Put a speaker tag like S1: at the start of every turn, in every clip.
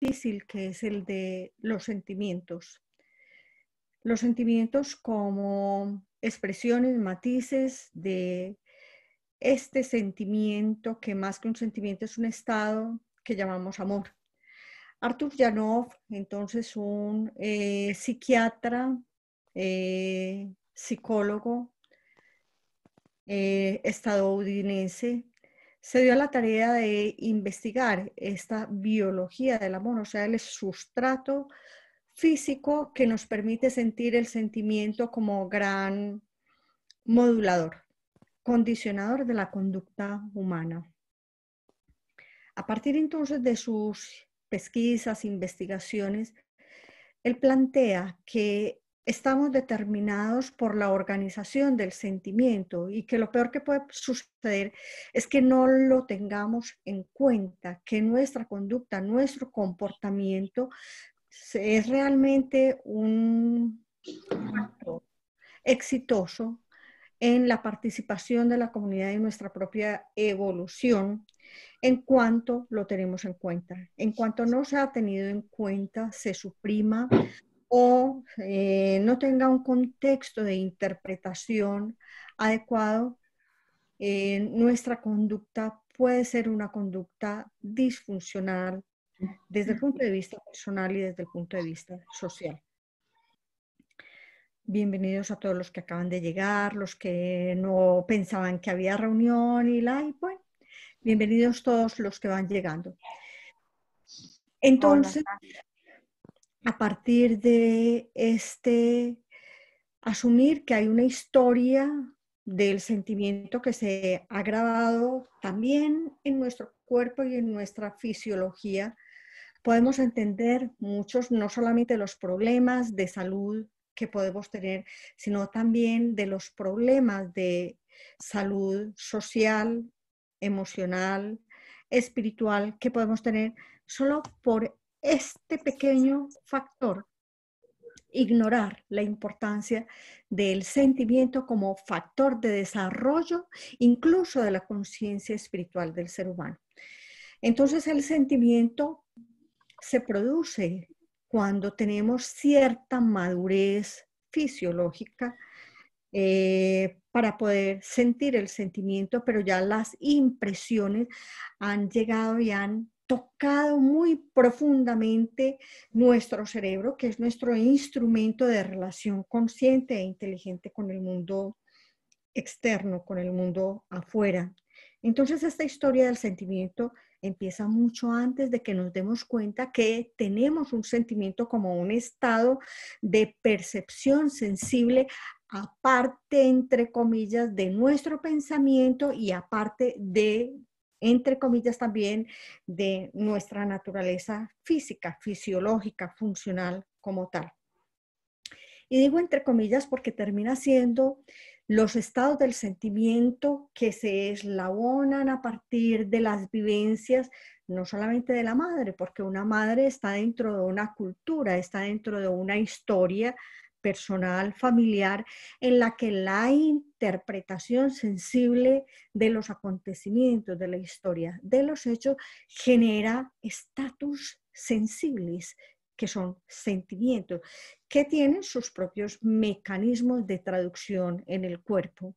S1: difícil que es el de los sentimientos. Los sentimientos como expresiones, matices de este sentimiento que más que un sentimiento es un estado que llamamos amor. Artur Janov, entonces un psiquiatra, psicólogo estadounidense, se dio a la tarea de investigar esta biología del amor, o sea, el sustrato físico que nos permite sentir el sentimiento como gran modulador, condicionador de la conducta humana. A partir entonces de sus pesquisas, investigaciones, él plantea que estamos determinados por la organización del sentimiento y que lo peor que puede suceder es que no lo tengamos en cuenta, que nuestra conducta, nuestro comportamiento es realmente un factor exitoso en la participación de la comunidad y nuestra propia evolución en cuanto lo tenemos en cuenta. En cuanto no se ha tenido en cuenta, se suprima o no tenga un contexto de interpretación adecuado, nuestra conducta puede ser una conducta disfuncional desde el punto de vista personal y desde el punto de vista social. Bienvenidos a todos los que acaban de llegar, los que no pensaban que había reunión y bueno, bienvenidos todos los que van llegando. Entonces, a partir de asumir que hay una historia del sentimiento que se ha grabado también en nuestro cuerpo y en nuestra fisiología, podemos entender muchos, no solamente los problemas de salud que podemos tener, sino también de los problemas de salud social, emocional, espiritual que podemos tener solo por este pequeño factor. Ignorar la importancia del sentimiento como factor de desarrollo, incluso de la conciencia espiritual del ser humano. Entonces el sentimiento se produce cuando tenemos cierta madurez fisiológica para poder sentir el sentimiento, pero ya las impresiones han llegado y han tocado muy profundamente nuestro cerebro, que es nuestro instrumento de relación consciente e inteligente con el mundo externo, con el mundo afuera. Entonces esta historia del sentimiento empieza mucho antes de que nos demos cuenta que tenemos un sentimiento como un estado de percepción sensible aparte, entre comillas, de nuestro pensamiento y aparte de, entre comillas, también de nuestra naturaleza física, fisiológica, funcional como tal. Y digo entre comillas porque termina siendo los estados del sentimiento que se eslabonan a partir de las vivencias, no solamente de la madre, porque una madre está dentro de una cultura, está dentro de una historia personal, familiar, en la que la interpretación sensible de los acontecimientos, de la historia, de los hechos, genera estatus sensibles, que son sentimientos, que tienen sus propios mecanismos de traducción en el cuerpo.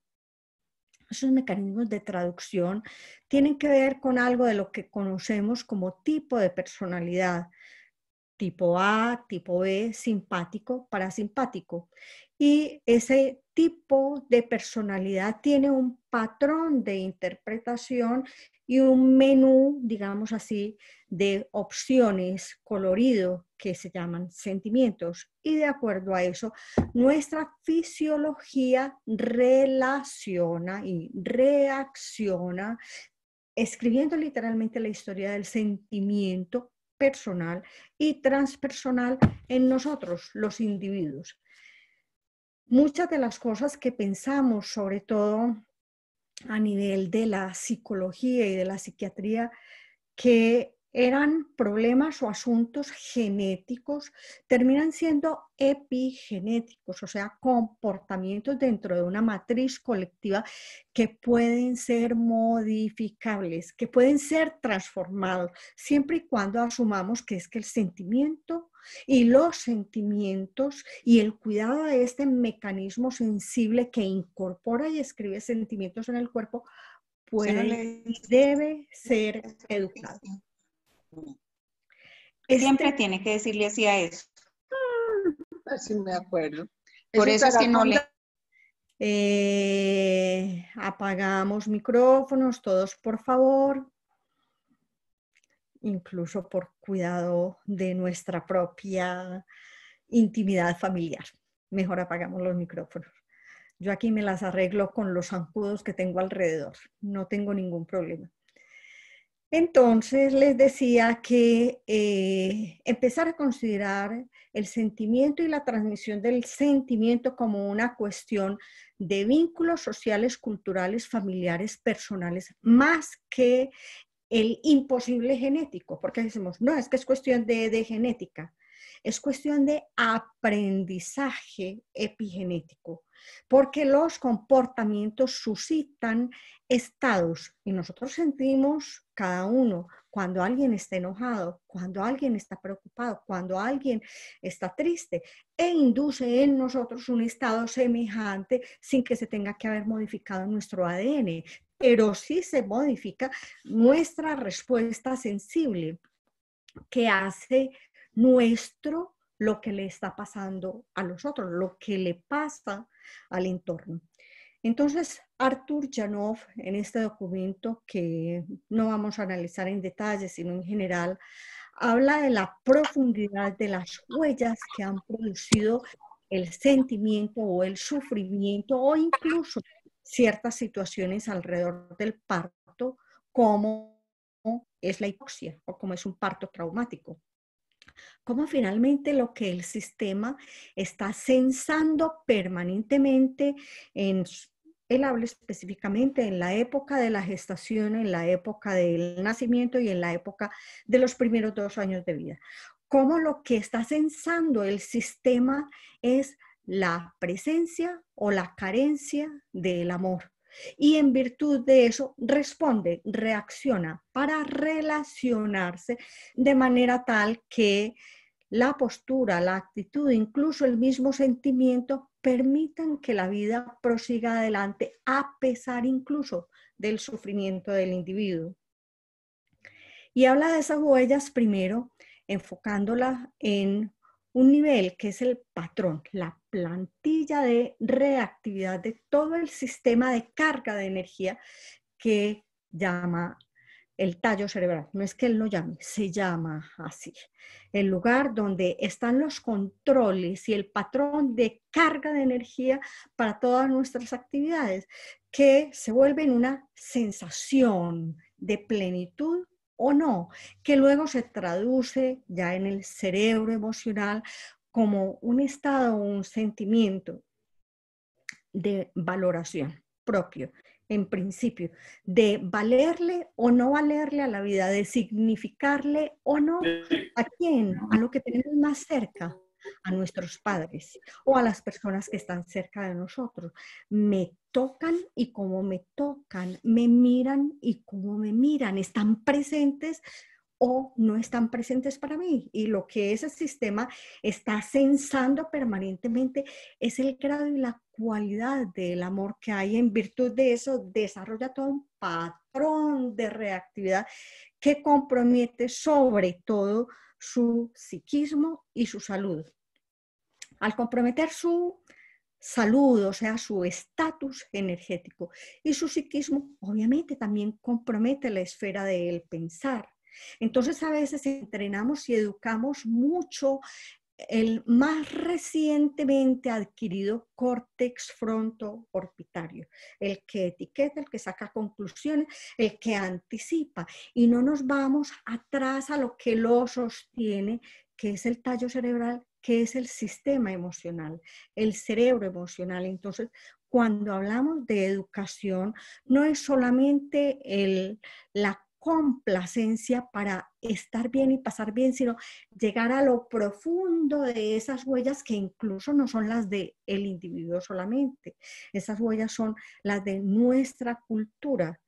S1: Esos mecanismos de traducción tienen que ver con algo de lo que conocemos como tipo de personalidad, tipo A, tipo B, simpático, parasimpático. Y ese tipo de personalidad tiene un patrón de interpretación y un menú, digamos así, de opciones colorido que se llaman sentimientos. Y de acuerdo a eso, nuestra fisiología relaciona y reacciona, escribiendo literalmente la historia del sentimiento personal y transpersonal en nosotros, los individuos. Muchas de las cosas que pensamos, sobre todo a nivel de la psicología y de la psiquiatría, que eran problemas o asuntos genéticos, terminan siendo epigenéticos, o sea, comportamientos dentro de una matriz colectiva que pueden ser modificables, que pueden ser transformados, siempre y cuando asumamos que es que el sentimiento y los sentimientos y el cuidado de este mecanismo sensible que incorpora y escribe sentimientos en el cuerpo
S2: Usted no
S1: puede
S2: le
S1: y
S2: dice.
S1: debe ser educado.
S2: Siempre
S1: Este,
S2: tiene que decirle así a eso.
S3: Así me acuerdo.
S2: Por eso es que no le...
S1: apagamos micrófonos, todos por favor, incluso por cuidado de nuestra propia intimidad familiar. Mejor apagamos los micrófonos. Yo aquí me las arreglo con los zancudos que tengo alrededor, no tengo ningún problema. Entonces les decía que empezar a considerar el sentimiento y la transmisión del sentimiento como una cuestión de vínculos sociales, culturales, familiares, personales, más que el imposible genético, porque decimos, no, es que es cuestión de genética, es cuestión de aprendizaje epigenético, porque los comportamientos suscitan estados y nosotros sentimos cada uno cuando alguien está enojado, cuando alguien está preocupado, cuando alguien está triste e induce en nosotros un estado semejante sin que se tenga que haber modificado nuestro ADN, pero sí se modifica nuestra respuesta sensible que hace nuestro lo que le está pasando a los otros, lo que le pasa al entorno. Entonces, Arthur Janov, en este documento que no vamos a analizar en detalle, sino en general, habla de la profundidad de las huellas que han producido el sentimiento o el sufrimiento o incluso ciertas situaciones alrededor del parto, como es la hipoxia o como es un parto traumático. Como finalmente lo que el sistema está censando permanentemente en él habla específicamente en la época de la gestación, en la época del nacimiento y en la época de los primeros 2 años de vida. Como lo que está censando el sistema es la presencia o la carencia del amor. Y en virtud de eso responde, reacciona para relacionarse de manera tal que la postura, la actitud, incluso el mismo sentimiento permitan que la vida prosiga adelante a pesar incluso del sufrimiento del individuo. Y habla de esas huellas primero enfocándola en un nivel que es el patrón, la plantilla de reactividad de todo el sistema de carga de energía que llama el tallo cerebral. No es que él lo llame, se llama así. El lugar donde están los controles y el patrón de carga de energía para todas nuestras actividades, que se vuelven una sensación de plenitud o no, que luego se traduce ya en el cerebro emocional como un estado o un sentimiento de valoración propio, en principio, de valerle o no valerle a la vida, de significarle o no a quién, a lo que tenemos más cerca, a nuestros padres o a las personas que están cerca de nosotros. Me tocan y como me tocan, me miran y como me miran, están presentes o no están presentes para mí. Y lo que ese sistema está censando permanentemente es el grado y la cualidad del amor que hay. En virtud de eso, desarrolla todo un patrón de reactividad que compromete sobre todo su psiquismo y su salud. Al comprometer su salud, o sea, su estatus energético y su psiquismo, obviamente también compromete la esfera del pensar. Entonces a veces entrenamos y educamos mucho el más recientemente adquirido córtex fronto-orbitario, el que etiqueta, el que saca conclusiones, el que anticipa, y no nos vamos atrás a lo que lo sostiene, que es el tallo cerebral, que es el sistema emocional, el cerebro emocional. Entonces, cuando hablamos de educación, no es solamente la complacencia para estar bien y pasar bien, sino llegar a lo profundo de esas huellas que incluso no son las del individuo solamente. Esas huellas son las de nuestra cultura,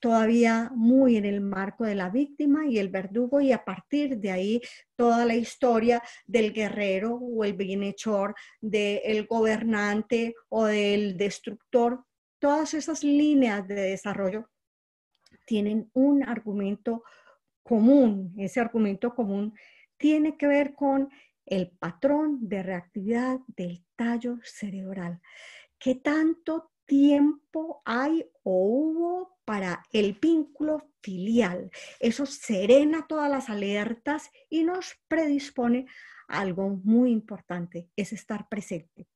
S1: todavía muy en el marco de la víctima y el verdugo, y a partir de ahí toda la historia del guerrero o el bienhechor, del gobernante o del destructor. Todas esas líneas de desarrollo tienen un argumento común. Ese argumento común tiene que ver con el patrón de reactividad del tallo cerebral. ¿Qué tanto tiempo hay o hubo para el vínculo filial? Eso serena todas las alertas y nos predispone a algo muy importante, es estar presente.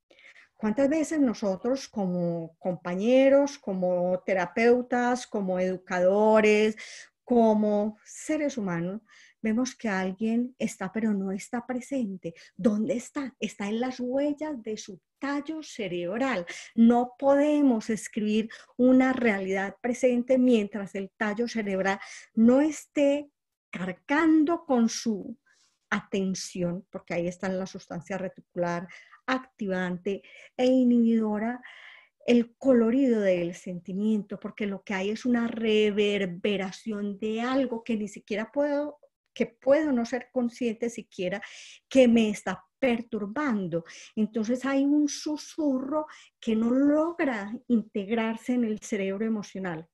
S1: ¿Cuántas veces nosotros como compañeros, como terapeutas, como educadores, como seres humanos, vemos que alguien está pero no está presente? ¿Dónde está? Está en las huellas de su tallo cerebral. No podemos escribir una realidad presente mientras el tallo cerebral no esté cargando con su atención, porque ahí está la sustancia reticular activante e inhibidora, el colorido del sentimiento, porque lo que hay es una reverberación de algo que ni siquiera puedo no ser consciente siquiera que me está perturbando. Entonces hay un susurro que no logra integrarse en el cerebro emocional,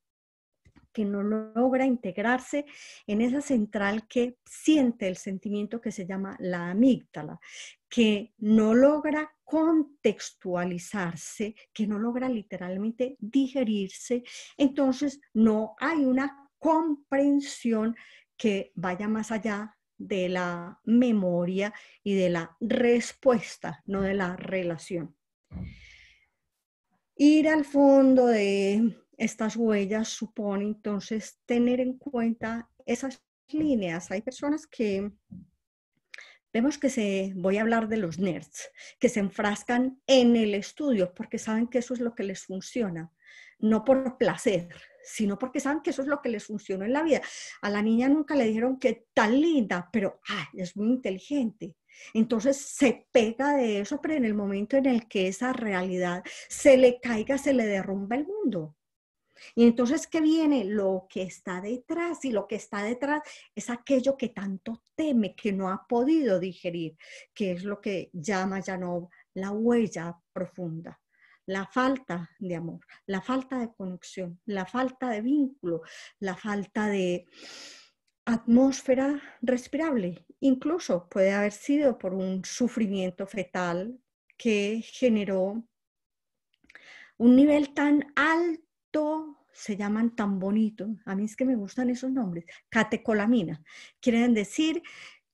S1: que no logra integrarse en esa central que siente el sentimiento, que se llama la amígdala, que no logra contextualizarse, que no logra literalmente digerirse. Entonces no hay una comprensión que vaya más allá de la memoria y de la respuesta, no de la relación. Ir al fondo de estas huellas supone entonces tener en cuenta esas líneas. Hay personas que vemos que voy a hablar de los nerds, que se enfrascan en el estudio porque saben que eso es lo que les funciona, no por placer, sino porque saben que eso es lo que les funciona en la vida. A la niña nunca le dijeron que tan linda, pero es muy inteligente. Entonces se pega de eso, pero en el momento en el que esa realidad se le caiga, se le derrumba el mundo. Y entonces, ¿qué viene? Lo que está detrás, y lo que está detrás es aquello que tanto teme, que no ha podido digerir, que es lo que llama Janov la huella profunda. La falta de amor, la falta de conexión, la falta de vínculo, la falta de atmósfera respirable. Incluso puede haber sido por un sufrimiento fetal que generó un nivel tan alto, se llaman tan bonitos, a mí es que me gustan esos nombres, catecolamina, quieren decir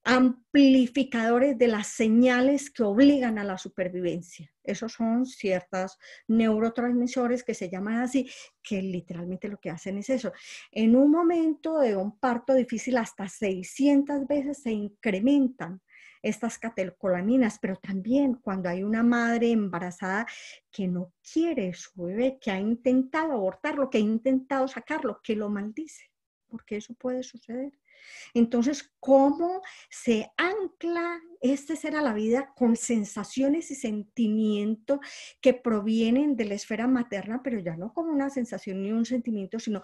S1: amplificadores de las señales que obligan a la supervivencia. Esos son ciertos neurotransmisores que se llaman así, que literalmente lo que hacen es eso. En un momento de un parto difícil, hasta 600 veces se incrementan estas catecolaminas, pero también cuando hay una madre embarazada que no quiere su bebé, que ha intentado abortarlo, que ha intentado sacarlo, que lo maldice, porque eso puede suceder. Entonces, ¿cómo se ancla este ser a la vida con sensaciones y sentimientos que provienen de la esfera materna, pero ya no como una sensación ni un sentimiento, sino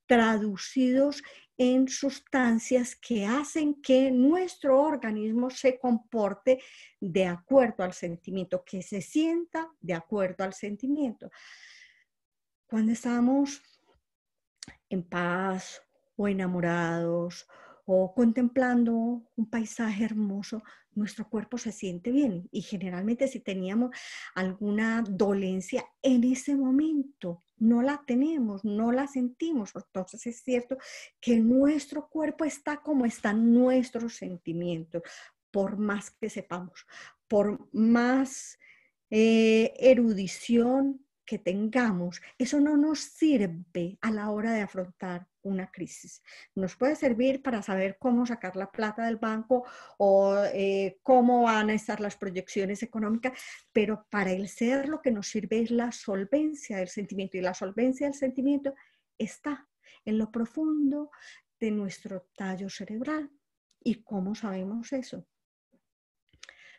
S1: traducidos en sustancias que hacen que nuestro organismo se comporte de acuerdo al sentimiento, que se sienta de acuerdo al sentimiento? Cuando estamos en paz o enamorados o contemplando un paisaje hermoso, nuestro cuerpo se siente bien, y generalmente si teníamos alguna dolencia en ese momento no la tenemos, no la sentimos. Entonces es cierto que nuestro cuerpo está como están nuestros sentimientos, por más que sepamos, por más erudición que tengamos, eso no nos sirve a la hora de afrontar una crisis. Nos puede servir para saber cómo sacar la plata del banco o cómo van a estar las proyecciones económicas, pero para el ser lo que nos sirve es la solvencia del sentimiento, y la solvencia del sentimiento está en lo profundo de nuestro tallo cerebral. ¿Y cómo sabemos eso?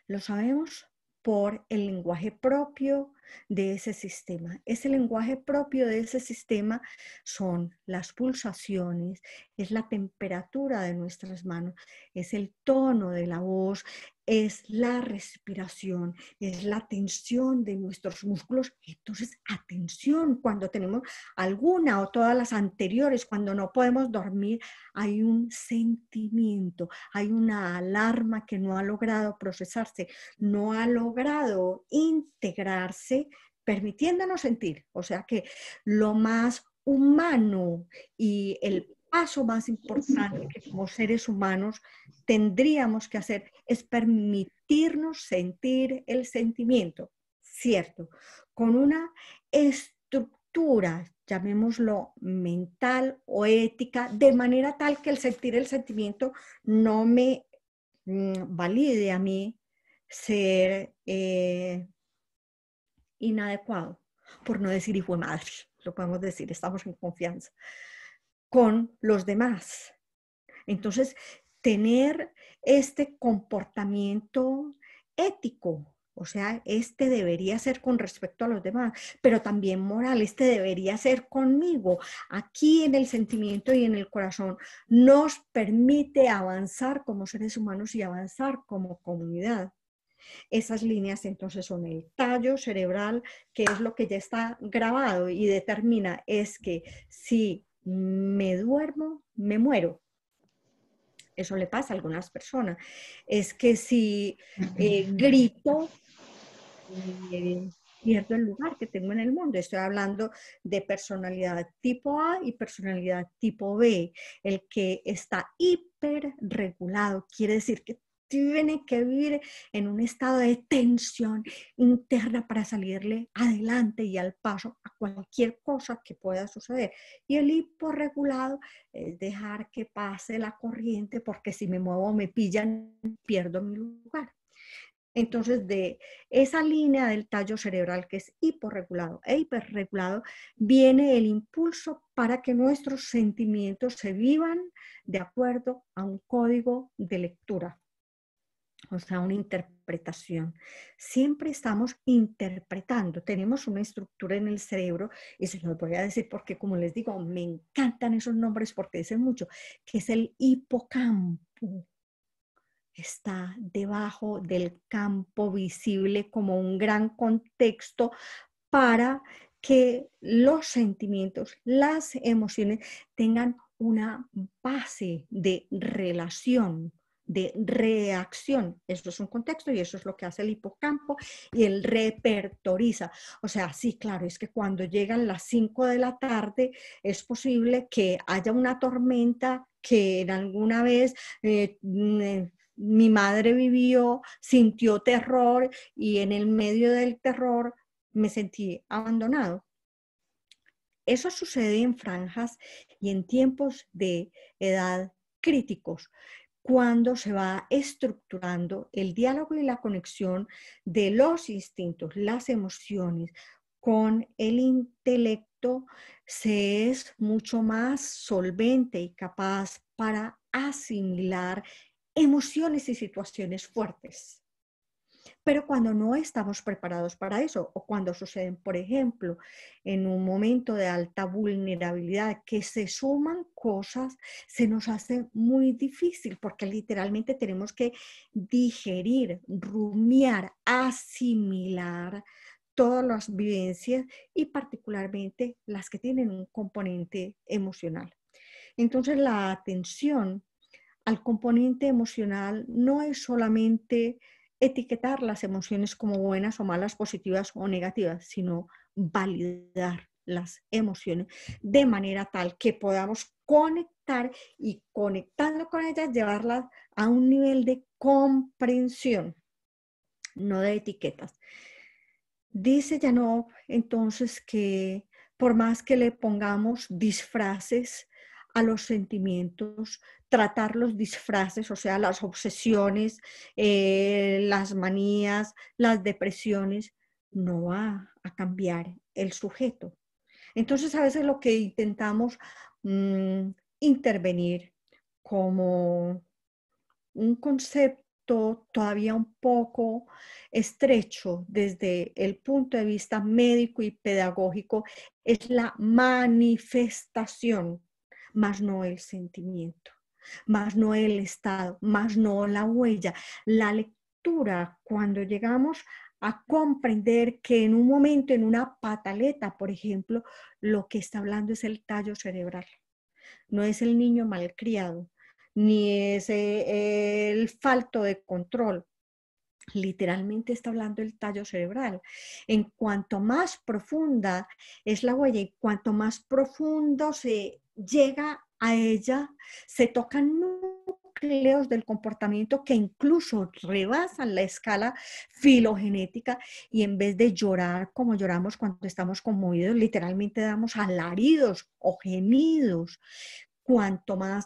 S1: Lo sabemos por el lenguaje propio de ese sistema. Ese lenguaje propio de ese sistema son las pulsaciones, es la temperatura de nuestras manos, es el tono de la voz, es la respiración, es la tensión de nuestros músculos. Entonces, atención, cuando tenemos alguna o todas las anteriores, cuando no podemos dormir, hay un sentimiento, hay una alarma que no ha logrado procesarse, no ha logrado integrarse, permitiéndonos sentir. O sea que lo más humano y el paso más importante que como seres humanos tendríamos que hacer es permitirnos sentir el sentimiento, ¿cierto? Con una estructura, llamémoslo mental o ética, de manera tal que el sentir el sentimiento no me valide a mí ser inadecuado, por no decir hijo de madre, lo podemos decir, estamos en confianza con los demás. Entonces, tener este comportamiento ético, o sea, este debería ser con respecto a los demás, pero también moral, este debería ser conmigo, aquí en el sentimiento y en el corazón, nos permite avanzar como seres humanos y avanzar como comunidad. Esas líneas entonces son el tallo cerebral, que es lo que ya está grabado y determina es que si me duermo, me muero. Eso le pasa a algunas personas. Es que si grito, pierdo el lugar que tengo en el mundo. Estoy hablando de personalidad tipo A y personalidad tipo B. El que está hiperregulado quiere decir que tiene que vivir en un estado de tensión interna para salirle adelante y al paso a cualquier cosa que pueda suceder. Y el hiporregulado es dejar que pase la corriente, porque si me muevo me pillan, pierdo mi lugar. Entonces, de esa línea del tallo cerebral que es hiporregulado e hiperregulado, viene el impulso para que nuestros sentimientos se vivan de acuerdo a un código de lectura, o sea, una interpretación. Siempre estamos interpretando, tenemos una estructura en el cerebro, y se los voy a decir porque, como les digo, me encantan esos nombres porque dicen mucho, que es el hipocampo. Está debajo del campo visible como un gran contexto para que los sentimientos, las emociones tengan una base de relación, de reacción. Eso es un contexto y eso es lo que hace el hipocampo, y él repertoriza. O sea, sí, claro, es que cuando llegan las 5 de la tarde es posible que haya una tormenta que en alguna vez mi madre vivió, sintió terror y en el medio del terror me sentí abandonado. Eso sucede en franjas y en tiempos de edad críticos, cuando se va estructurando el diálogo y la conexión de los instintos, las emociones con el intelecto, se es mucho más solvente y capaz para asimilar emociones y situaciones fuertes. Pero cuando no estamos preparados para eso, o cuando suceden, por ejemplo, en un momento de alta vulnerabilidad, que se suman cosas, se nos hace muy difícil, porque literalmente tenemos que digerir, rumiar, asimilar todas las vivencias, y particularmente las que tienen un componente emocional. Entonces, la atención al componente emocional no es solamente etiquetar las emociones como buenas o malas, positivas o negativas, sino validar las emociones de manera tal que podamos conectar, y conectando con ellas llevarlas a un nivel de comprensión, no de etiquetas. Dice Janov entonces que por más que le pongamos disfraces a los sentimientos, tratar los disfraces, o sea, las obsesiones, las manías, las depresiones, no va a cambiar el sujeto. Entonces, a veces lo que intentamos intervenir como un concepto todavía un poco estrecho desde el punto de vista médico y pedagógico, es la manifestación, más no el sentimiento, más no el estado, más no la huella. La lectura, cuando llegamos a comprender que en un momento, en una pataleta, por ejemplo, lo que está hablando es el tallo cerebral, no es el niño malcriado, ni es el falto de control. Literalmente está hablando el tallo cerebral. En cuanto más profunda es la huella y cuanto más profundo se llega a ella, se tocan núcleos del comportamiento que incluso rebasan la escala filogenética, y en vez de llorar como lloramos cuando estamos conmovidos, literalmente damos alaridos o gemidos. Cuanto más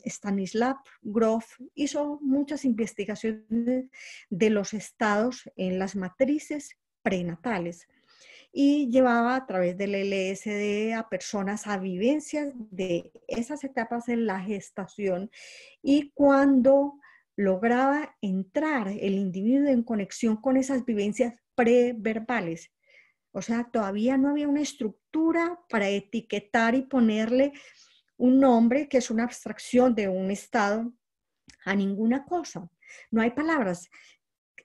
S1: Stanislav Grof hizo muchas investigaciones de los estados en las matrices prenatales y llevaba a través del LSD a personas a vivencias de esas etapas en la gestación, y cuando lograba entrar el individuo en conexión con esas vivencias preverbales, o sea, todavía no había una estructura para etiquetar y ponerle un nombre que es una abstracción de un estado a ninguna cosa. No hay palabras.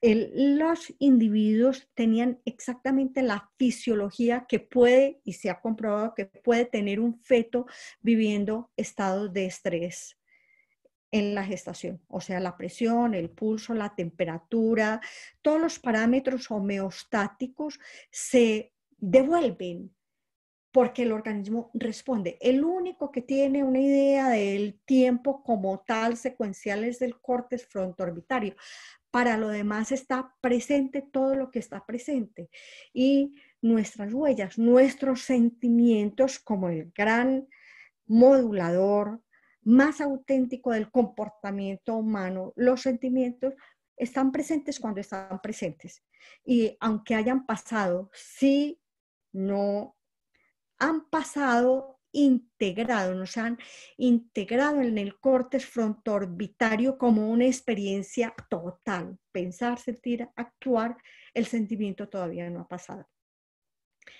S1: Los individuos tenían exactamente la fisiología que puede, y se ha comprobado que puede tener un feto viviendo estados de estrés en la gestación, o sea, la presión, el pulso, la temperatura, todos los parámetros homeostáticos se devuelven porque el organismo responde. El único que tiene una idea del tiempo como tal secuencial es el córtex frontoorbitario. Para lo demás está presente todo lo que está presente. Y nuestras huellas, nuestros sentimientos como el gran modulador más auténtico del comportamiento humano, los sentimientos están presentes cuando están presentes. Y aunque hayan pasado, sí, no han pasado integrado, nos han integrado en el córtex frontoorbitario como una experiencia total. Pensar, sentir, actuar, el sentimiento todavía no ha pasado.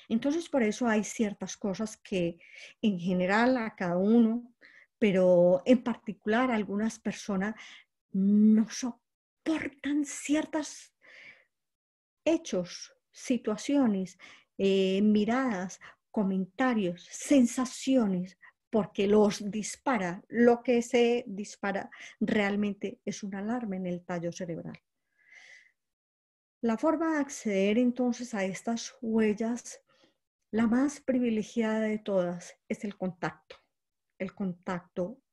S1: Entonces, por eso hay ciertas cosas que en general a cada uno, pero en particular a algunas personas no soportan ciertos hechos, situaciones, miradas, comentarios, sensaciones, porque los dispara. Lo que se dispara realmente es un alarma en el tallo cerebral. La forma de acceder entonces a estas huellas, la más privilegiada de todas, es el contacto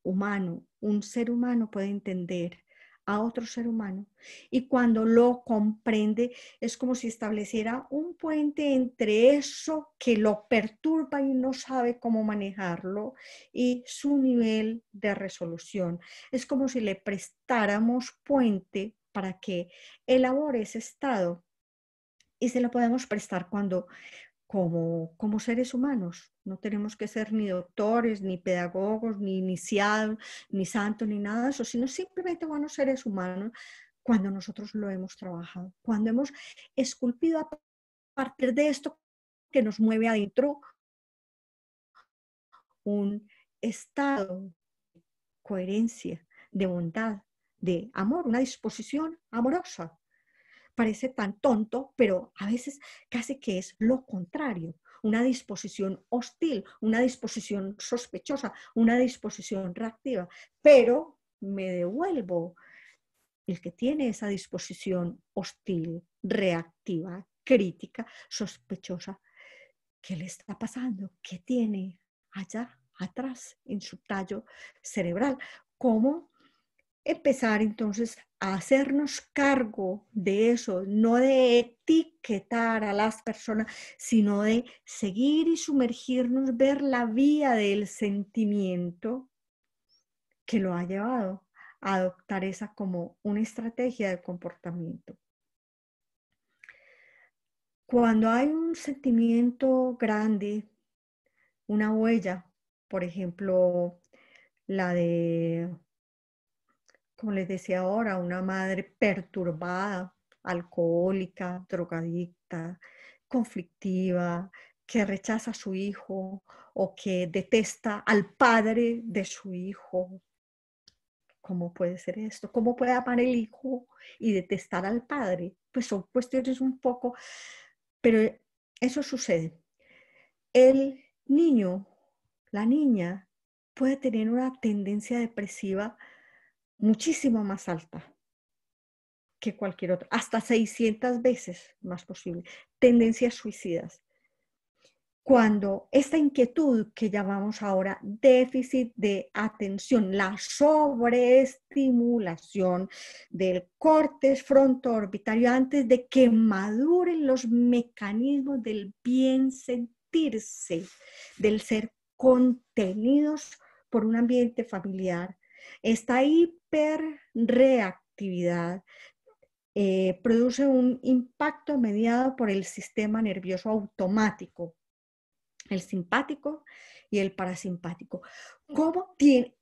S1: humano. Un ser humano puede entender a otro ser humano, y cuando lo comprende es como si estableciera un puente entre eso que lo perturba y no sabe cómo manejarlo y su nivel de resolución. Es como si le prestáramos puente para que elabore ese estado, y se lo podemos prestar como seres humanos. No tenemos que ser ni doctores, ni pedagogos, ni iniciados, ni santos, ni nada de eso, sino simplemente buenos seres humanos cuando nosotros lo hemos trabajado, cuando hemos esculpido a partir de esto que nos mueve adentro un estado de coherencia, de bondad, de amor, una disposición amorosa. Parece tan tonto, pero a veces casi que es lo contrario, una disposición hostil, una disposición sospechosa, una disposición reactiva, pero me devuelvo el que tiene esa disposición hostil, reactiva, crítica, sospechosa. ¿Qué le está pasando? ¿Qué tiene allá atrás en su tallo cerebral? ¿Cómo empezar entonces a hacernos cargo de eso, no de etiquetar a las personas, sino de seguir y sumergirnos, ver la vía del sentimiento que lo ha llevado a adoptar esa como una estrategia de comportamiento? Cuando hay un sentimiento grande, una huella, por ejemplo, la de, como les decía ahora, una madre perturbada, alcohólica, drogadicta, conflictiva, que rechaza a su hijo o que detesta al padre de su hijo. ¿Cómo puede ser esto? ¿Cómo puede amar el hijo y detestar al padre? Pues son cuestiones un poco, pero eso sucede. El niño, la niña, puede tener una tendencia depresiva muchísimo más alta que cualquier otra, hasta 600 veces más posible. Tendencias suicidas. Cuando esta inquietud que llamamos ahora déficit de atención, la sobreestimulación del córtex frontoorbitario antes de que maduren los mecanismos del bien sentirse, del ser contenidos por un ambiente familiar, esta hiperreactividad produce un impacto mediado por el sistema nervioso automático, el simpático y el parasimpático. ¿Cómo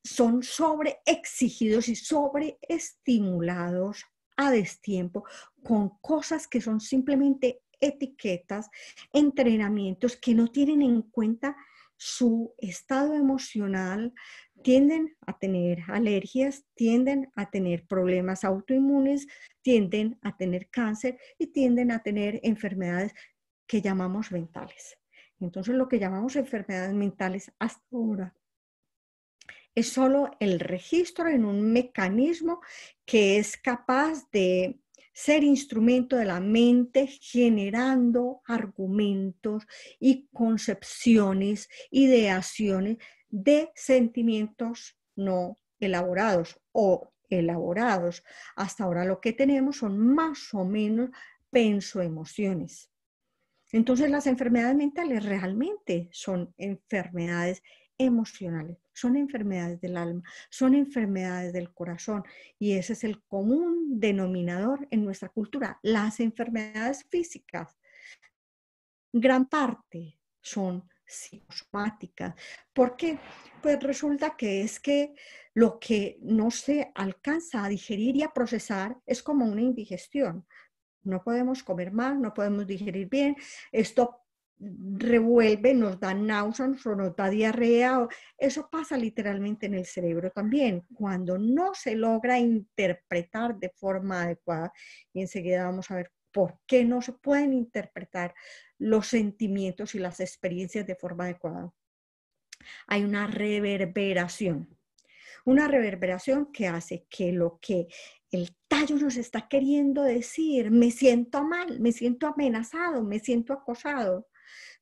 S1: son sobreexigidos y sobreestimulados a destiempo con cosas que son simplemente etiquetas, entrenamientos que no tienen en cuenta su estado emocional? Tienden a tener alergias, tienden a tener problemas autoinmunes, tienden a tener cáncer y tienden a tener enfermedades que llamamos mentales. Entonces, lo que llamamos enfermedades mentales hasta ahora es solo el registro en un mecanismo que es capaz de ser instrumento de la mente generando argumentos y concepciones, ideaciones de sentimientos no elaborados o elaborados. Hasta ahora lo que tenemos son más o menos pensoemociones. Entonces las enfermedades mentales realmente son enfermedades emocionales, son enfermedades del alma, son enfermedades del corazón y ese es el común denominador en nuestra cultura. Las enfermedades físicas, gran parte son psicosomáticas. ¿Por qué? Pues resulta que es que lo que no se alcanza a digerir y a procesar es como una indigestión. No podemos comer más, no podemos digerir bien, esto revuelve, nos da náuseas o nos da diarrea, eso pasa literalmente en el cerebro también, cuando no se logra interpretar de forma adecuada, y enseguida vamos a ver por qué no se pueden interpretar los sentimientos y las experiencias de forma adecuada. Hay una reverberación que hace que lo que el tallo nos está queriendo decir, me siento mal, me siento amenazado, me siento acosado,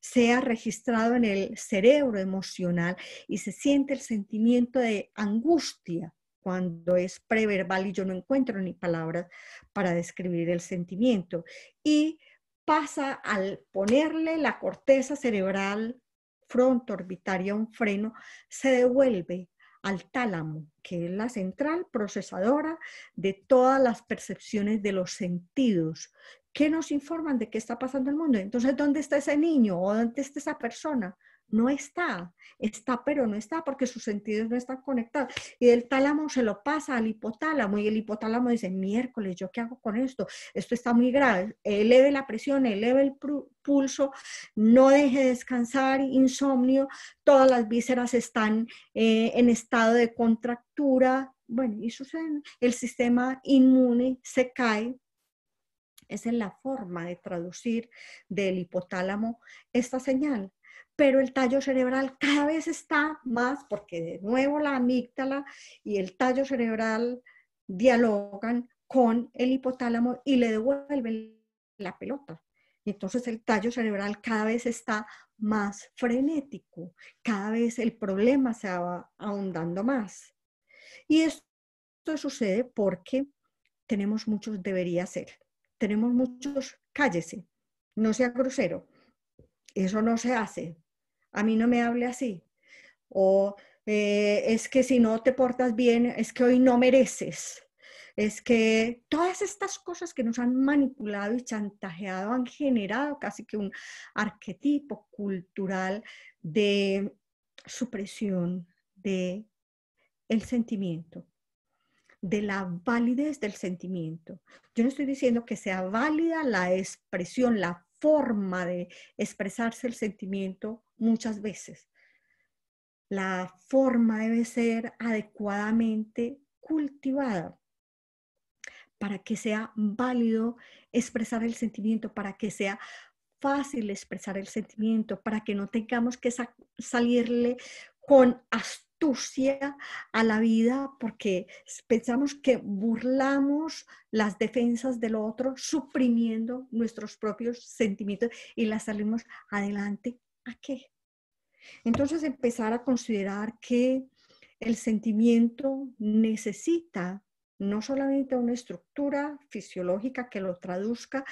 S1: sea registrado en el cerebro emocional y se siente el sentimiento de angustia cuando es preverbal y yo no encuentro ni palabras para describir el sentimiento. Y pasa al ponerle la corteza cerebral frontoorbitaria un freno, se devuelve al tálamo, que es la central procesadora de todas las percepciones de los sentidos, que nos informan de qué está pasando en el mundo. Entonces, ¿dónde está ese niño o dónde está esa persona? No está, pero no está porque sus sentidos no están conectados. Y el tálamo se lo pasa al hipotálamo y el hipotálamo dice, miércoles, ¿yo qué hago con esto? Esto está muy grave, eleve la presión, eleve el pulso, no deje descansar, insomnio, todas las vísceras están en estado de contractura, bueno, y sucede, el sistema inmune se cae. Esa es la forma de traducir del hipotálamo esta señal. Pero el tallo cerebral cada vez está más, porque de nuevo la amígdala y el tallo cerebral dialogan con el hipotálamo y le devuelven la pelota. Entonces el tallo cerebral cada vez está más frenético, cada vez el problema se va ahondando más. Y esto sucede porque tenemos muchos debería ser. Tenemos muchos cállese, no sea grosero, eso no se hace, a mí no me hable así, o es que si no te portas bien, es que hoy no mereces, es que todas estas cosas que nos han manipulado y chantajeado han generado casi que un arquetipo cultural de supresión, de el sentimiento, de la validez del sentimiento. Yo no estoy diciendo que sea válida la expresión, la forma de expresarse el sentimiento muchas veces. La forma debe ser adecuadamente cultivada para que sea válido expresar el sentimiento, para que sea fácil expresar el sentimiento, para que no tengamos que salirle con astucia a la vida, porque pensamos que burlamos las defensas del otro, suprimiendo nuestros propios sentimientos y las salimos adelante. ¿A qué? Entonces empezar a considerar que el sentimiento necesita no solamente una estructura fisiológica que lo traduzca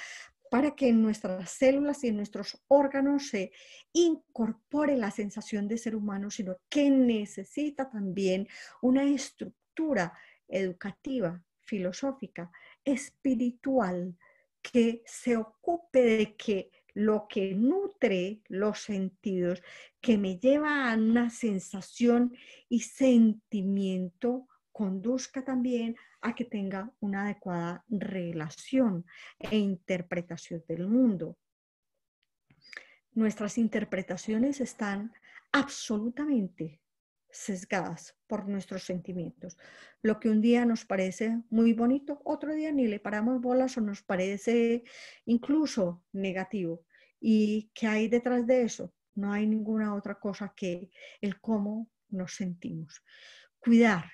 S1: para que en nuestras células y en nuestros órganos se incorpore la sensación de ser humano, sino que necesita también una estructura educativa, filosófica, espiritual, que se ocupe de que lo que nutre los sentidos, que me lleva a una sensación y sentimiento, conduzca también a que tenga una adecuada relación e interpretación del mundo. Nuestras interpretaciones están absolutamente sesgadas por nuestros sentimientos. Lo que un día nos parece muy bonito, otro día ni le paramos bolas o nos parece incluso negativo. ¿Y qué hay detrás de eso? No hay ninguna otra cosa que el cómo nos sentimos. Cuidar.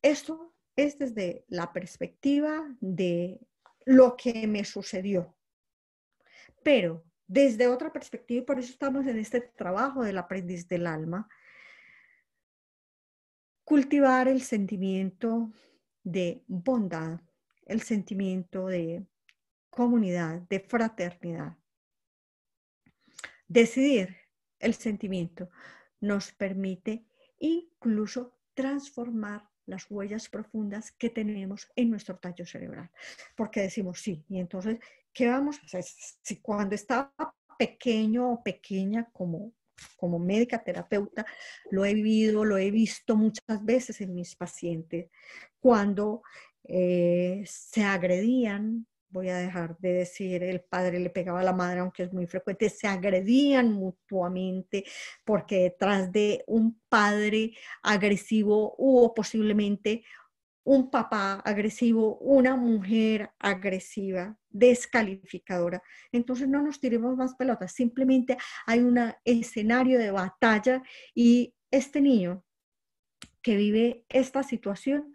S1: Esto es desde la perspectiva de lo que me sucedió. Pero desde otra perspectiva, y por eso estamos en este trabajo del aprendiz del alma, cultivar el sentimiento de bondad, el sentimiento de comunidad, de fraternidad. Decidir el sentimiento nos permite incluso transformar las huellas profundas que tenemos en nuestro tallo cerebral. Porque decimos sí, y entonces, ¿qué vamos a hacer? Si cuando estaba pequeño o pequeña como médica terapeuta, lo he vivido, lo he visto muchas veces en mis pacientes, cuando se agredían, voy a dejar de decir el padre le pegaba a la madre, aunque es muy frecuente, se agredían mutuamente porque detrás de un padre agresivo hubo posiblemente un papá agresivo, una mujer agresiva, descalificadora. Entonces no nos tiremos más pelotas, simplemente hay un escenario de batalla y este niño que vive esta situación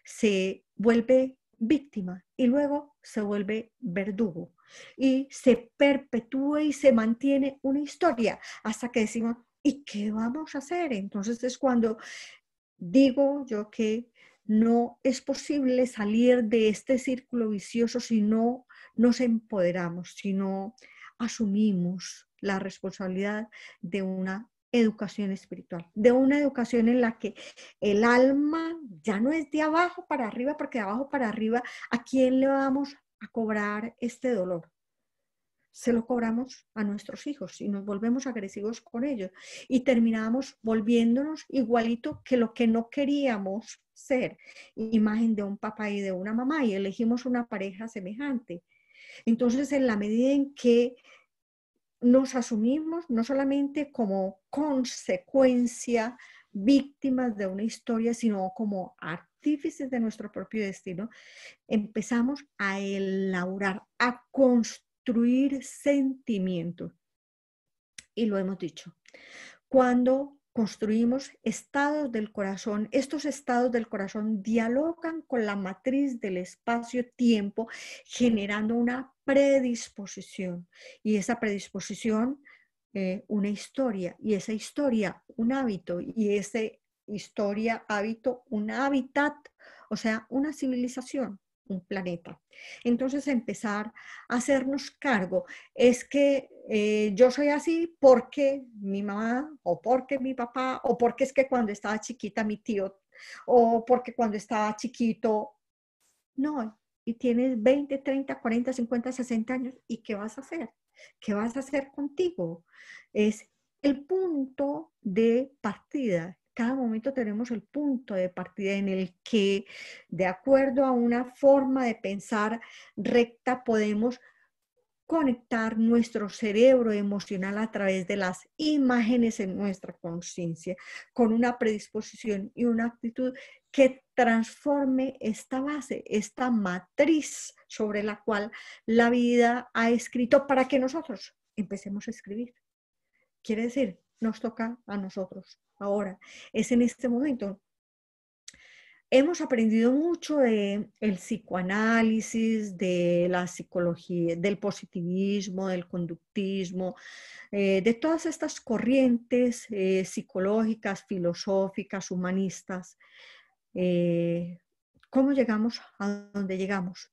S1: se vuelve víctima y luego se vuelve verdugo y se perpetúa y se mantiene una historia hasta que decimos, ¿y qué vamos a hacer? Entonces es cuando digo yo que no es posible salir de este círculo vicioso si no nos empoderamos, si no asumimos la responsabilidad de una educación espiritual, de una educación en la que el alma ya no es de abajo para arriba, porque de abajo para arriba, ¿a quién le vamos a cobrar este dolor? Se lo cobramos a nuestros hijos y nos volvemos agresivos con ellos y terminamos volviéndonos igualito que lo que no queríamos ser, imagen de un papá y de una mamá, y elegimos una pareja semejante. Entonces, en la medida en que nos asumimos no solamente como consecuencia, víctimas de una historia, sino como artífices de nuestro propio destino, empezamos a elaborar, a construir sentimientos. Y lo hemos dicho, cuando construimos estados del corazón, estos estados del corazón dialogan con la matriz del espacio-tiempo, generando una predisposición. Y esa predisposición, una historia, y esa historia, un hábito, y esa historia, hábito, un hábitat, o sea, una civilización, un planeta. Entonces empezar a hacernos cargo. Es que yo soy así porque mi mamá, o porque mi papá, o porque es que cuando estaba chiquita mi tío, o porque cuando estaba chiquito, no, y tienes 20, 30, 40, 50, 60 años, ¿y qué vas a hacer? ¿Qué vas a hacer contigo? Es el punto de partida. cada momento tenemos el punto de partida en el que, de acuerdo a una forma de pensar recta, podemos conectar nuestro cerebro emocional a través de las imágenes en nuestra conciencia, con una predisposición y una actitud que transforme esta base, esta matriz sobre la cual la vida ha escrito para que nosotros empecemos a escribir. Quiere decir, nos toca a nosotros ahora, es en este momento. Hemos aprendido mucho del psicoanálisis, de la psicología, del positivismo, del conductismo, de todas estas corrientes psicológicas, filosóficas, humanistas. ¿Cómo llegamos a donde llegamos?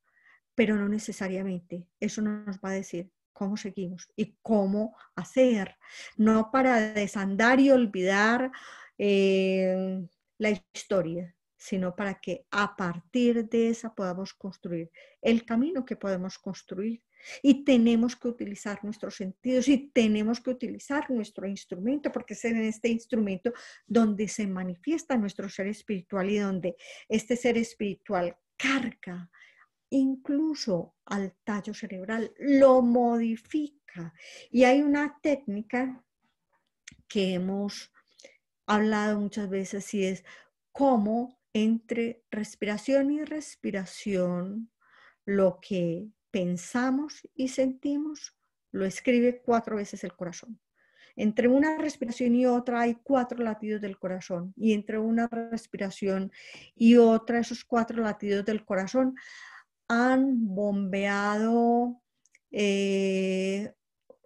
S1: Pero no necesariamente. Eso nos va a decir cómo seguimos y cómo hacer. No para desandar y olvidar la historia, sino para que a partir de esa podamos construir el camino que podemos construir. Y tenemos que utilizar nuestros sentidos y tenemos que utilizar nuestro instrumento, porque es en este instrumento donde se manifiesta nuestro ser espiritual y donde este ser espiritual carga incluso al tallo cerebral, lo modifica. Y hay una técnica que hemos hablado muchas veces y es cómo entre respiración y respiración lo que pensamos y sentimos lo escribe 4 veces el corazón. Entre una respiración y otra hay 4 latidos del corazón y entre una respiración y otra esos 4 latidos del corazón han bombeado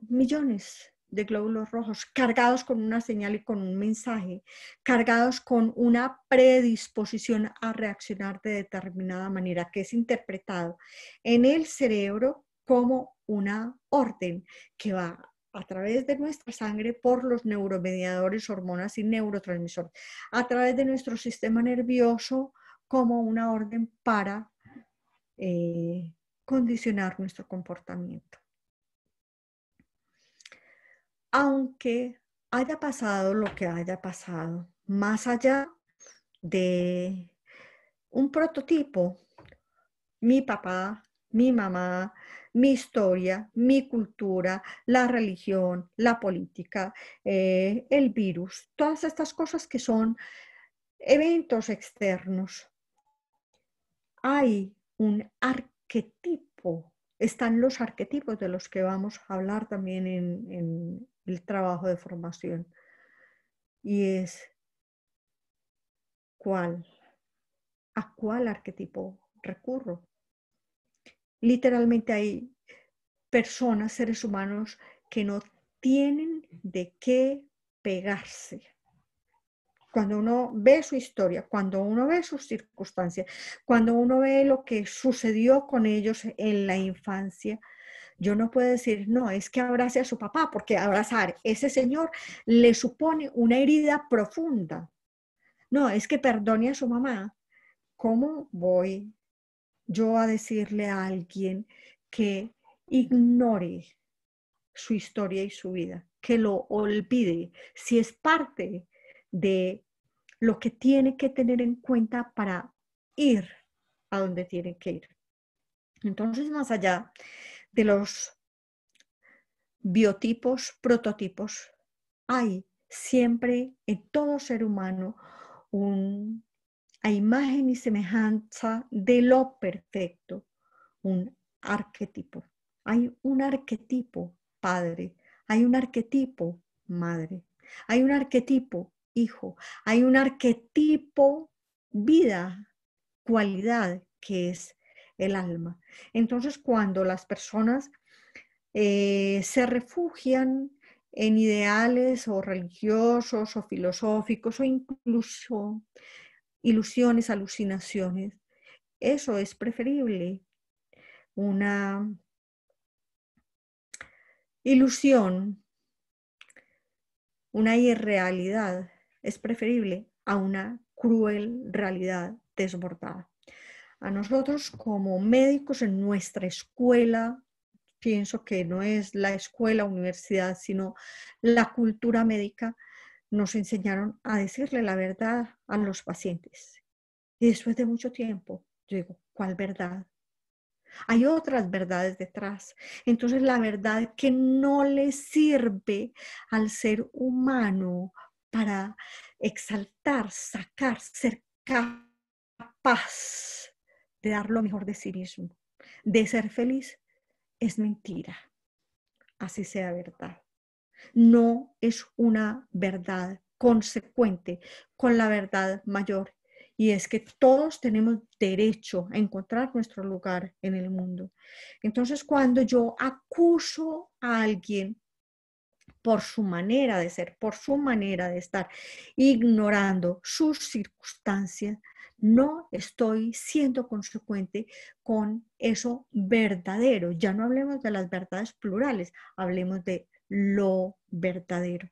S1: millones de glóbulos rojos cargados con una señal y con un mensaje, cargados con una predisposición a reaccionar de determinada manera, que es interpretado en el cerebro como una orden que va a través de nuestra sangre por los neuromediadores, hormonas y neurotransmisores, a través de nuestro sistema nervioso como una orden para condicionar nuestro comportamiento. Aunque haya pasado lo que haya pasado, más allá de un prototipo, mi papá, mi mamá, mi historia, mi cultura, la religión, la política, el virus, todas estas cosas que son eventos externos, hay un arquetipo, están los arquetipos de los que vamos a hablar también en el trabajo de formación. Y es, ¿a cuál arquetipo recurro? Literalmente hay personas, seres humanos, que no tienen de qué pegarse. Cuando uno ve su historia, cuando uno ve sus circunstancias, cuando uno ve lo que sucedió con ellos en la infancia, yo no puedo decir, no, es que abrace a su papá, porque abrazar a ese señor le supone una herida profunda. No, es que perdone a su mamá. ¿Cómo voy yo a decirle a alguien que ignore su historia y su vida, que lo olvide, si es parte de lo que tiene que tener en cuenta para ir a donde tiene que ir? Entonces, más allá de los biotipos, prototipos, hay siempre en todo ser humano a imagen y semejanza de lo perfecto, un arquetipo. Hay un arquetipo padre, hay un arquetipo madre, hay un arquetipo hijo, hay un arquetipo vida, cualidad, que es el alma. Entonces, cuando las personas se refugian en ideales o religiosos o filosóficos o incluso ilusiones, alucinaciones, eso es preferible. Una ilusión, una irrealidad es preferible a una cruel realidad desbordada. A nosotros como médicos en nuestra escuela, pienso que no es la escuela, universidad, sino la cultura médica, nos enseñaron a decirle la verdad a los pacientes. Y después de mucho tiempo, yo digo, ¿cuál verdad? Hay otras verdades detrás. Entonces la verdad que no le sirve al ser humano para exaltar, sacar, ser capaz de dar lo mejor de sí mismo, de ser feliz, es mentira. Así sea verdad. No es una verdad consecuente con la verdad mayor. Y es que todos tenemos derecho a encontrar nuestro lugar en el mundo. Entonces, cuando yo acuso a alguien por su manera de ser, por su manera de estar, ignorando sus circunstancias, no estoy siendo consecuente con eso verdadero. Ya no hablemos de las verdades plurales, hablemos de lo verdadero.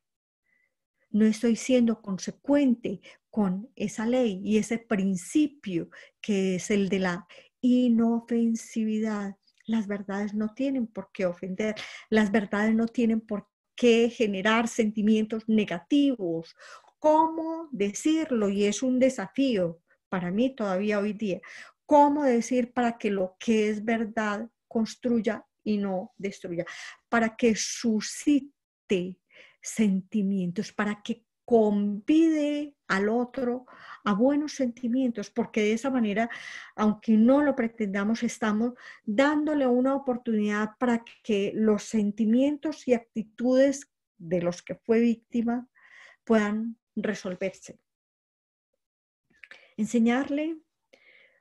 S1: No estoy siendo consecuente con esa ley y ese principio que es el de la inofensividad. Las verdades no tienen por qué ofender, las verdades no tienen por qué generar sentimientos negativos. ¿Cómo decirlo? Y es un desafío para mí todavía hoy día. ¿Cómo decir para que lo que es verdad construya y no destruya? Para que suscite sentimientos, para que convide al otro a buenos sentimientos, porque de esa manera, aunque no lo pretendamos, estamos dándole una oportunidad para que los sentimientos y actitudes de los que fue víctima puedan resolverse. Enseñarle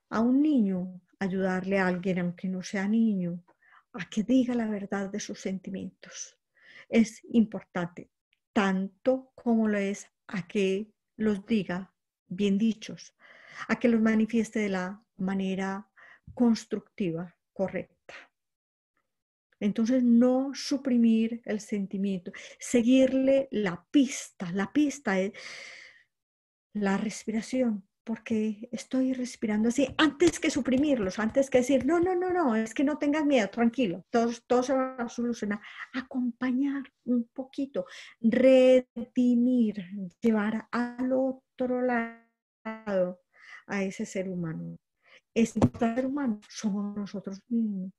S1: a un niño, ayudarle a alguien, aunque no sea niño, a que diga la verdad de sus sentimientos. Es importante, tanto como lo es a que los diga bien dichos, a que los manifieste de la manera constructiva, correcta. Entonces, no suprimir el sentimiento, seguirle la pista. La pista es la respiración, porque estoy respirando así, antes que suprimirlos, antes que decir, no, no, no, no, es que no tengas miedo, tranquilo, todo se va a solucionar. Acompañar un poquito, redimir, llevar al otro lado a ese ser humano. Ese ser humano somos nosotros mismos.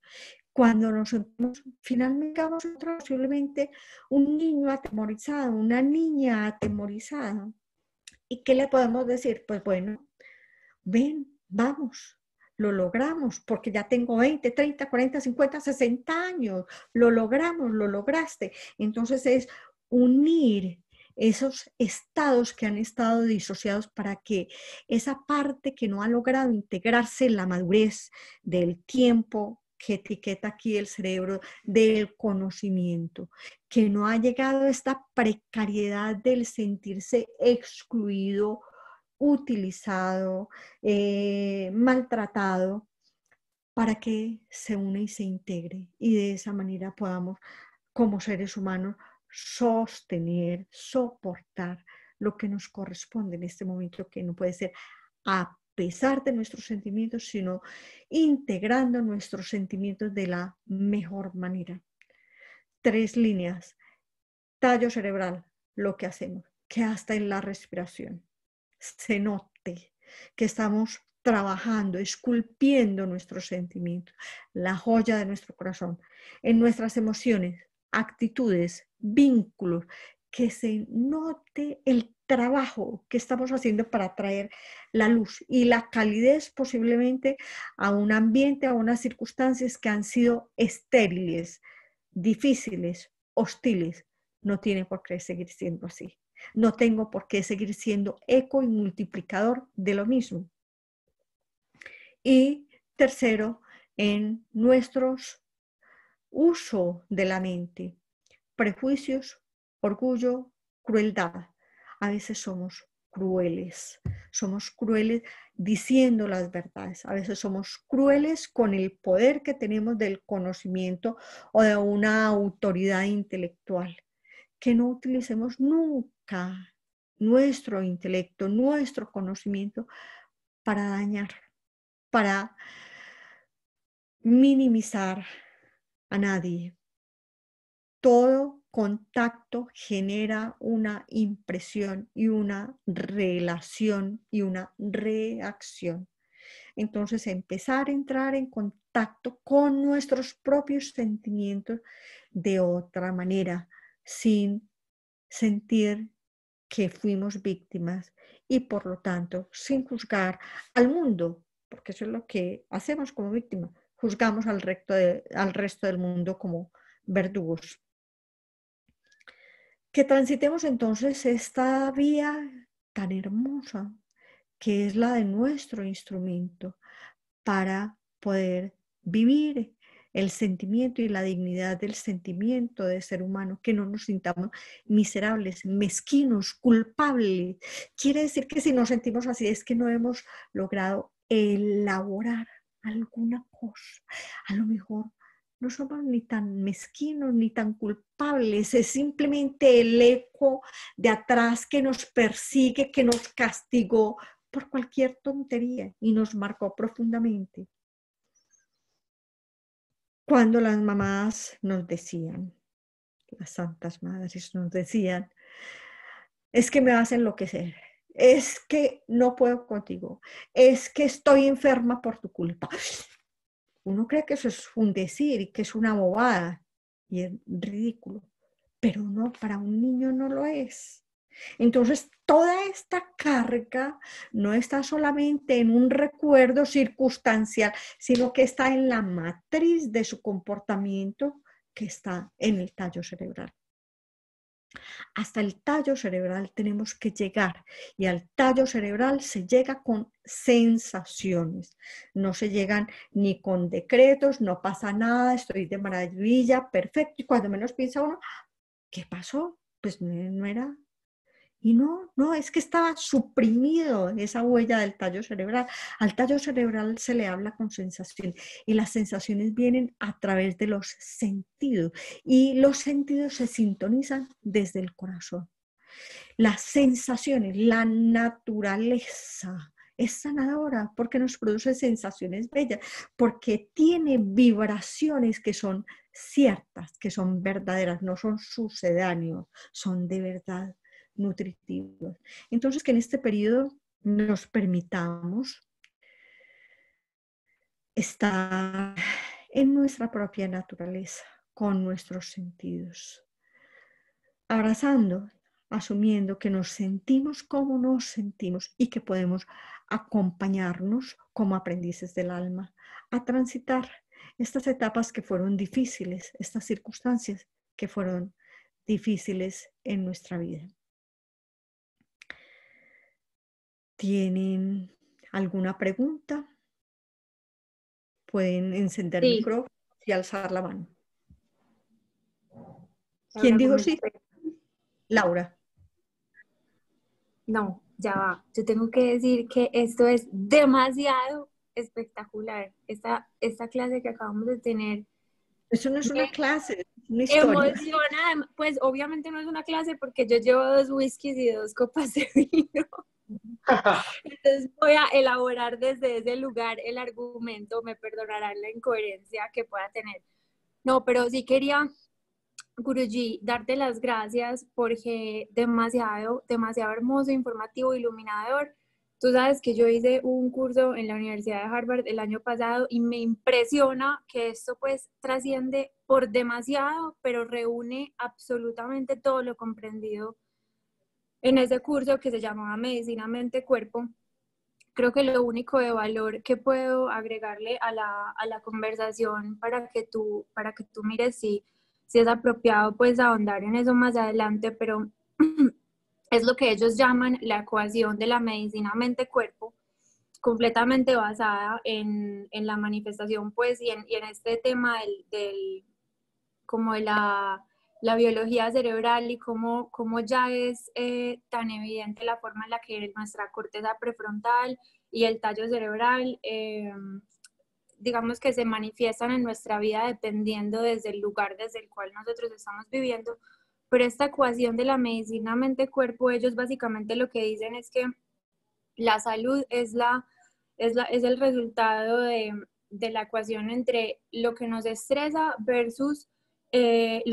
S1: Cuando nos sentimos, finalmente vamos a encontrar posiblemente un niño atemorizado, una niña atemorizada. ¿Y qué le podemos decir? Pues bueno, ven, vamos, lo logramos, porque ya tengo 20, 30, 40, 50, 60 años, lo logramos, lo lograste. Entonces es unir esos estados que han estado disociados para que esa parte que no ha logrado integrarse en la madurez del tiempo que etiqueta aquí el cerebro, del conocimiento, que no ha llegado a esta precariedad del sentirse excluido, utilizado, maltratado, para que se une y se integre y de esa manera podamos, como seres humanos, sostener, soportar lo que nos corresponde en este momento, que no puede ser a pesar de nuestros sentimientos, sino integrando nuestros sentimientos de la mejor manera. 3 líneas. Tallo cerebral, lo que hacemos, que hasta en la respiración se note que estamos trabajando, esculpiendo nuestros sentimientos, la joya de nuestro corazón, en nuestras emociones, actitudes, vínculos, que se note el trabajo que estamos haciendo para traer la luz y la calidez posiblemente a un ambiente, a unas circunstancias que han sido estériles, difíciles, hostiles. No tiene por qué seguir siendo así. No tengo por qué seguir siendo eco y multiplicador de lo mismo. Y tercero, en nuestro uso de la mente, prejuicios, orgullo, crueldad. A veces somos crueles diciendo las verdades, a veces somos crueles con el poder que tenemos del conocimiento o de una autoridad intelectual. Que no utilicemos nunca nuestro intelecto, nuestro conocimiento para dañar, para minimizar a nadie. Todo contacto genera una impresión y una relación y una reacción. Entonces, empezar a entrar en contacto con nuestros propios sentimientos de otra manera, sin sentir que fuimos víctimas y por lo tanto sin juzgar al mundo, porque eso es lo que hacemos como víctimas, juzgamos al resto del mundo como verdugos. Que transitemos entonces esta vía tan hermosa que es la de nuestro instrumento para poder vivir el sentimiento y la dignidad del sentimiento de ser humano, que no nos sintamos miserables, mezquinos, culpables. Quiere decir que si nos sentimos así es que no hemos logrado elaborar alguna cosa. A lo mejor no somos ni tan mezquinos ni tan culpables, es simplemente el eco de atrás que nos persigue, que nos castigó por cualquier tontería y nos marcó profundamente. Cuando las mamás nos decían, las santas madres nos decían, es que me vas a enloquecer, es que no puedo contigo, es que estoy enferma por tu culpa. Uno cree que eso es un decir y que es una bobada y es ridículo, pero no, para un niño no lo es. Entonces, toda esta carga no está solamente en un recuerdo circunstancial, sino que está en la matriz de su comportamiento que está en el tallo cerebral. Hasta el tallo cerebral tenemos que llegar y al tallo cerebral se llega con sensaciones. No se llegan ni con decretos, no pasa nada, estoy de maravilla, perfecto. Y cuando menos piensa uno, ¿qué pasó? Pues no era. Y no, es que estaba suprimido esa huella del tallo cerebral. Al tallo cerebral se le habla con sensaciones y las sensaciones vienen a través de los sentidos y los sentidos se sintonizan desde el corazón. Las sensaciones, la naturaleza es sanadora porque nos produce sensaciones bellas, porque tiene vibraciones que son ciertas, que son verdaderas, no son sucedáneos, son de verdad nutritivos. Entonces, que en este periodo nos permitamos estar en nuestra propia naturaleza, con nuestros sentidos, abrazando, asumiendo que nos sentimos como nos sentimos y que podemos acompañarnos como aprendices del alma a transitar estas etapas que fueron difíciles, estas circunstancias que fueron difíciles en nuestra vida. ¿Tienen alguna pregunta? Pueden encender el micrófono y alzar la mano. ¿Quién dijo sí? Laura.
S4: No, ya va. Yo tengo que decir que esto es demasiado espectacular. Esta clase que acabamos de tener.
S1: Eso no es una clase, es una historia.
S4: Emociona, pues obviamente no es una clase porque yo llevo 2 whiskies y 2 copas de vino. Entonces voy a elaborar desde ese lugar el argumento, me perdonarán la incoherencia que pueda tener. No, pero sí quería, Guruji, darte las gracias porque demasiado hermoso, informativo, iluminador. Tú sabes que yo hice un curso en la Universidad de Harvard el año pasado y me impresiona que esto pues trasciende por demasiado, pero reúne absolutamente todo lo comprendido en ese curso que se llamaba Medicina Mente Cuerpo. Creo que lo único de valor que puedo agregarle a la conversación para que tú mires si es apropiado pues ahondar en eso más adelante, pero es lo que ellos llaman la ecuación de la medicina mente-cuerpo, completamente basada en la manifestación pues y en este tema como de la biología cerebral y cómo ya es tan evidente la forma en la que nuestra corteza prefrontal y el tallo cerebral, digamos que se manifiestan en nuestra vida dependiendo desde el lugar desde el cual nosotros estamos viviendo. Pero esta ecuación de la medicina mente-cuerpo, ellos básicamente lo que dicen es que la salud es el resultado de la ecuación entre lo que nos estresa versus dividido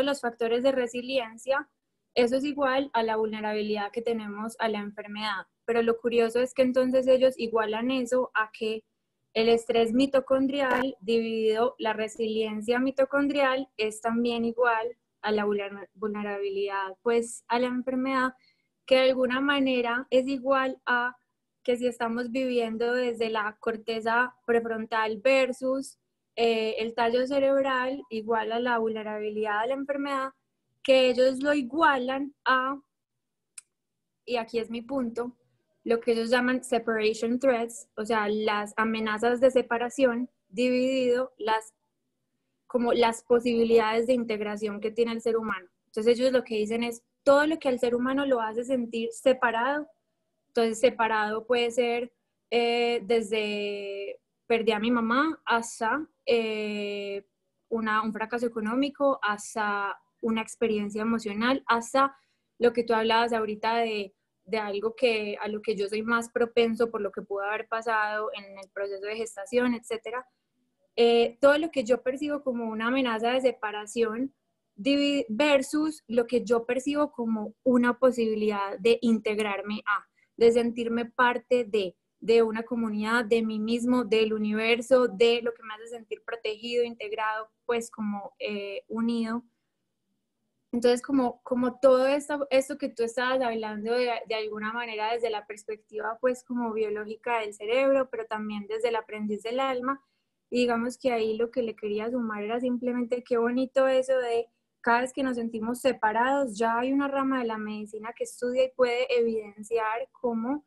S4: los factores de resiliencia, eso es igual a la vulnerabilidad que tenemos a la enfermedad. Pero lo curioso es que entonces ellos igualan eso a que el estrés mitocondrial dividido la resiliencia mitocondrial es también igual a la vulnerabilidad pues a la enfermedad, que de alguna manera es igual a que si estamos viviendo desde la corteza prefrontal versus el tallo cerebral igual a la vulnerabilidad a la enfermedad, que ellos lo igualan a, y aquí es mi punto, lo que ellos llaman separation threats, o sea, las amenazas de separación, dividido como las posibilidades de integración que tiene el ser humano. Entonces ellos lo que dicen es, todo lo que al ser humano lo hace sentir separado, entonces separado puede ser desde perdí a mi mamá hasta un fracaso económico, hasta una experiencia emocional, hasta lo que tú hablabas ahorita de algo a lo que yo soy más propenso por lo que pudo haber pasado en el proceso de gestación, etcétera. Todo lo que yo percibo como una amenaza de separación versus lo que yo percibo como una posibilidad de integrarme de sentirme parte de una comunidad, de mí mismo, del universo, de lo que me hace sentir protegido, integrado, pues como unido. Entonces, como todo esto que tú estabas hablando de alguna manera desde la perspectiva pues como biológica del cerebro, pero también desde el aprendiz del alma, y digamos que ahí lo que le quería sumar era simplemente qué bonito eso de cada vez que nos sentimos separados, ya hay una rama de la medicina que estudia y puede evidenciar cómo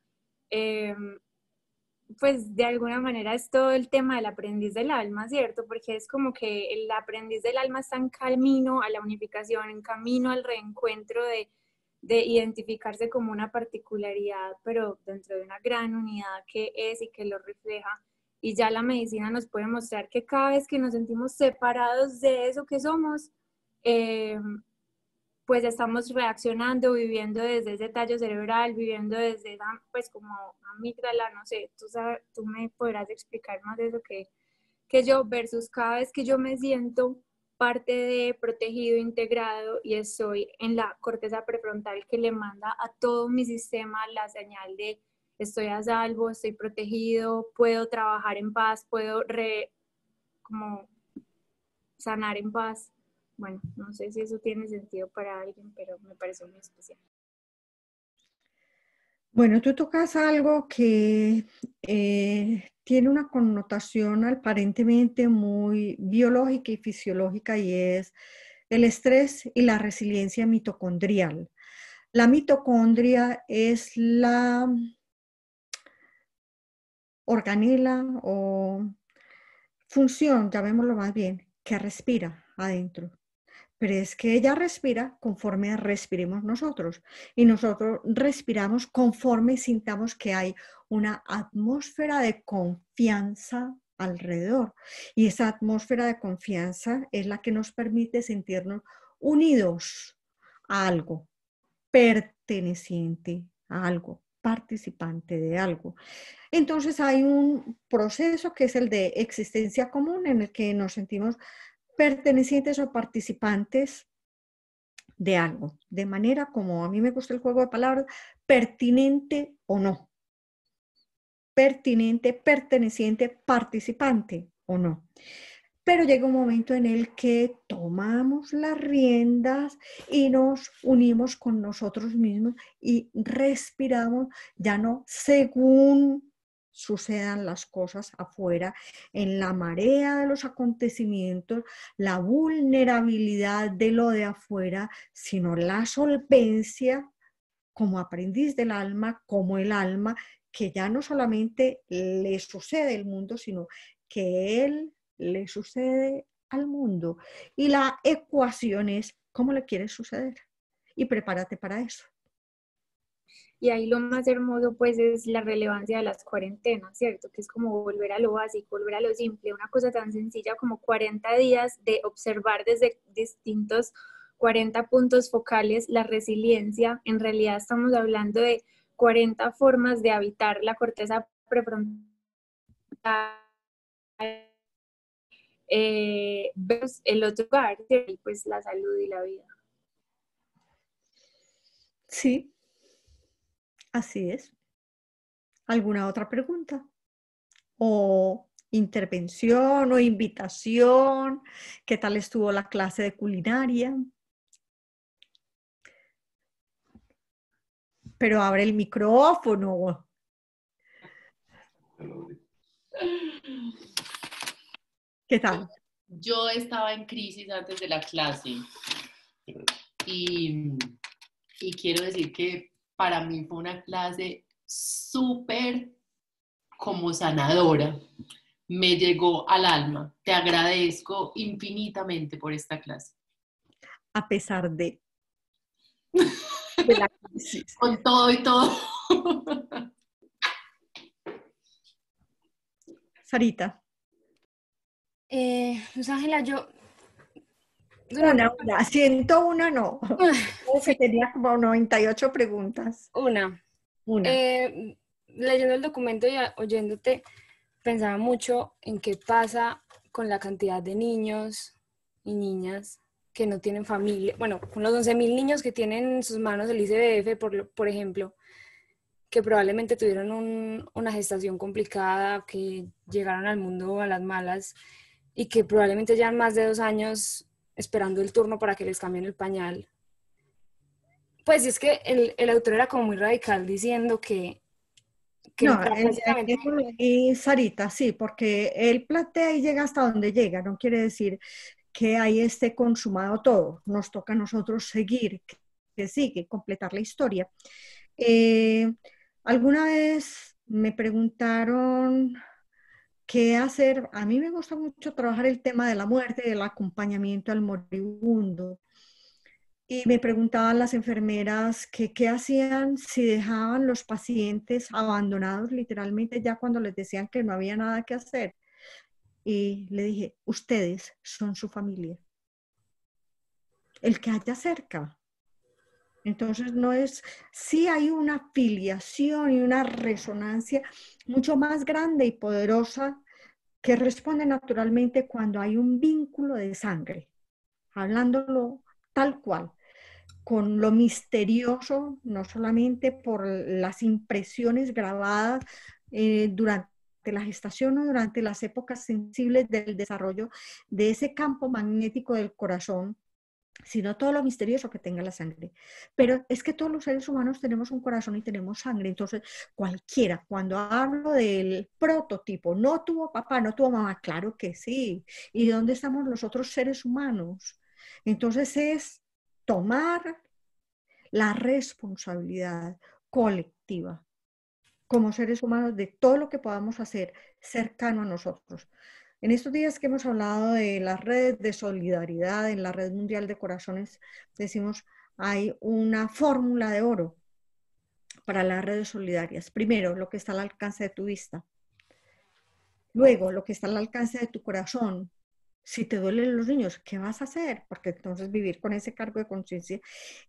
S4: pues de alguna manera es todo el tema del aprendiz del alma, ¿cierto? Porque es como que el aprendiz del alma está en camino a la unificación, en camino al reencuentro de identificarse como una particularidad, pero dentro de una gran unidad que es y que lo refleja. Y ya la medicina nos puede mostrar que cada vez que nos sentimos separados de eso que somos, pues estamos reaccionando, viviendo desde ese tallo cerebral, viviendo desde esa, pues como amígdala, no sé, tú me podrás explicar más de eso que yo, versus cada vez que yo me siento parte de protegido, integrado y estoy en la corteza prefrontal que le manda a todo mi sistema la señal de estoy a salvo, estoy protegido, puedo trabajar en paz, puedo como sanar en paz. Bueno, no sé si eso tiene sentido para alguien, pero me parece muy especial.
S1: Bueno, tú tocas algo que tiene una connotación aparentemente muy biológica y fisiológica y es el estrés y la resiliencia mitocondrial. La mitocondria es la organela o función, llamémoslo más bien, que respira adentro. Pero es que ella respira conforme respiremos nosotros y nosotros respiramos conforme sintamos que hay una atmósfera de confianza alrededor. Y esa atmósfera de confianza es la que nos permite sentirnos unidos a algo, perteneciente a algo, participante de algo. Entonces hay un proceso que es el de existencia común en el que nos sentimos pertenecientes o participantes de algo, de manera como a mí me gusta el juego de palabras, pertinente o no, pertinente, perteneciente, participante o no. Pero llega un momento en el que tomamos las riendas y nos unimos con nosotros mismos y respiramos ya no según sucedan las cosas afuera, en la marea de los acontecimientos, la vulnerabilidad de lo de afuera, sino la solvencia como aprendiz del alma, como el alma, que ya no solamente le sucede el mundo, sino que él le sucede al mundo. Y la ecuación es cómo le quieres suceder. Y prepárate para eso.
S4: Y ahí lo más hermoso pues es la relevancia de las cuarentenas, ¿cierto? Que es como volver a lo básico, volver a lo simple, una cosa tan sencilla como 40 días de observar desde distintos 40 puntos focales la resiliencia. En realidad estamos hablando de 40 formas de habitar la corteza prefrontal vemos el otro lugar, y pues la salud y la vida.
S1: Sí, así es. ¿Alguna otra pregunta? ¿O intervención o invitación? ¿Qué tal estuvo la clase de culinaria? Pero abre el micrófono. ¿Qué tal?
S5: Yo estaba en crisis antes de la clase y quiero decir que para mí fue una clase súper como sanadora. Me llegó al alma. Te agradezco infinitamente por esta clase.
S1: A pesar de la crisis.
S5: Con todo y todo.
S1: Sarita.
S6: Luz Ángela, yo...
S1: Una, 101 no.
S6: Sí.
S1: Tenía como 98 preguntas.
S6: Una. Leyendo el documento y oyéndote, pensaba mucho en qué pasa con la cantidad de niños y niñas que no tienen familia. Bueno, con los 11.000 niños que tienen en sus manos el ICBF, por ejemplo, que probablemente tuvieron una gestación complicada, que llegaron al mundo a las malas y que probablemente llevan más de 2 años esperando el turno para que les cambien el pañal. Pues es que el autor era como muy radical diciendo que
S1: no, Sarita, sí, porque él plantea y llega hasta donde llega, no quiere decir que ahí esté consumado todo, nos toca a nosotros seguir, que sigue, completar la historia. Alguna vez me preguntaron qué hacer, a mí me gusta mucho trabajar el tema de la muerte, del acompañamiento al moribundo. Y me preguntaban las enfermeras que qué hacían si dejaban los pacientes abandonados literalmente ya cuando les decían que no había nada que hacer. Y le dije, ustedes son su familia. El que haya cerca. Entonces no es, sí hay una filiación y una resonancia mucho más grande y poderosa que responde naturalmente cuando hay un vínculo de sangre, hablándolo tal cual, con lo misterioso, no solamente por las impresiones grabadas durante la gestación o durante las épocas sensibles del desarrollo de ese campo magnético del corazón, sino todo lo misterioso que tenga la sangre. Pero es que todos los seres humanos tenemos un corazón y tenemos sangre, entonces cualquiera, cuando hablo del prototipo, no tuvo papá, no tuvo mamá, claro que sí. ¿Y dónde estamos los otros seres humanos? Entonces es tomar la responsabilidad colectiva como seres humanos de todo lo que podamos hacer cercano a nosotros. En estos días que hemos hablado de las redes de solidaridad, en la Red Mundial de Corazones, decimos, hay una fórmula de oro para las redes solidarias. Primero, lo que está al alcance de tu vista. Luego, lo que está al alcance de tu corazón. Si te duelen los niños, ¿qué vas a hacer? Porque entonces vivir con ese cargo de conciencia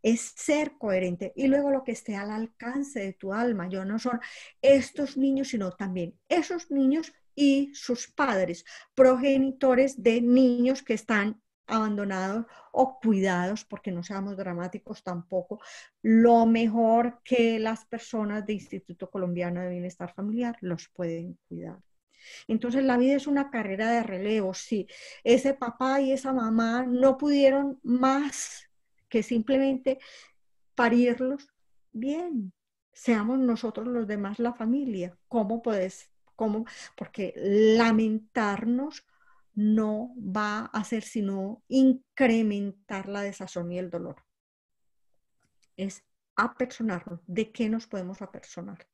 S1: es ser coherente. Y luego lo que esté al alcance de tu alma. Yo no son estos niños, sino también esos niños y sus padres, progenitores de niños que están abandonados o cuidados, porque no seamos dramáticos tampoco, lo mejor que las personas de Instituto Colombiano de Bienestar Familiar los pueden cuidar. Entonces la vida es una carrera de relevo. Si ese papá y esa mamá no pudieron más que simplemente parirlos, bien, seamos nosotros los demás la familia. ¿Cómo puedes? ¿Cómo? Porque lamentarnos no va a hacer sino incrementar la desazón y el dolor. Es apersonarnos. ¿De qué nos podemos apersonar?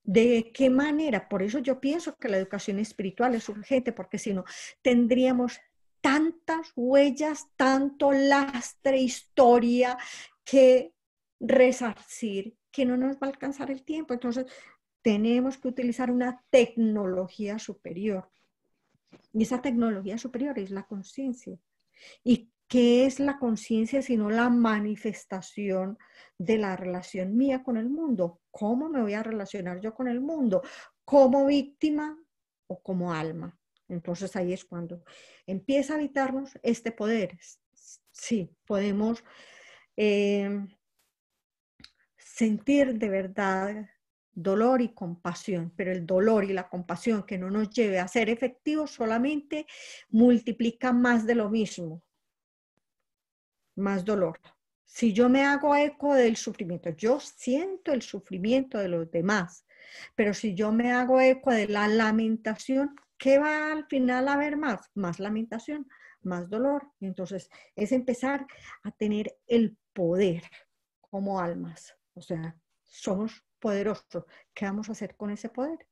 S1: ¿De qué manera? Por eso yo pienso que la educación espiritual es urgente, porque si no, tendríamos tantas huellas, tanto lastre, historia que resarcir, que no nos va a alcanzar el tiempo. Entonces, tenemos que utilizar una tecnología superior. Y esa tecnología superior es la conciencia. ¿Y qué es la conciencia sino la manifestación de la relación mía con el mundo? ¿Cómo me voy a relacionar yo con el mundo? ¿Como víctima o como alma? Entonces ahí es cuando empieza a habitarnos este poder. Sí, podemos sentir de verdad dolor y compasión, pero el dolor y la compasión que no nos lleve a ser efectivos solamente multiplica más de lo mismo, más dolor. Si yo me hago eco del sufrimiento, yo siento el sufrimiento de los demás, pero si yo me hago eco de la lamentación, ¿qué va al final a haber más? Más lamentación, más dolor. Y entonces es empezar a tener el poder como almas. O sea, somos poderosos. ¿Qué vamos a hacer con ese poder?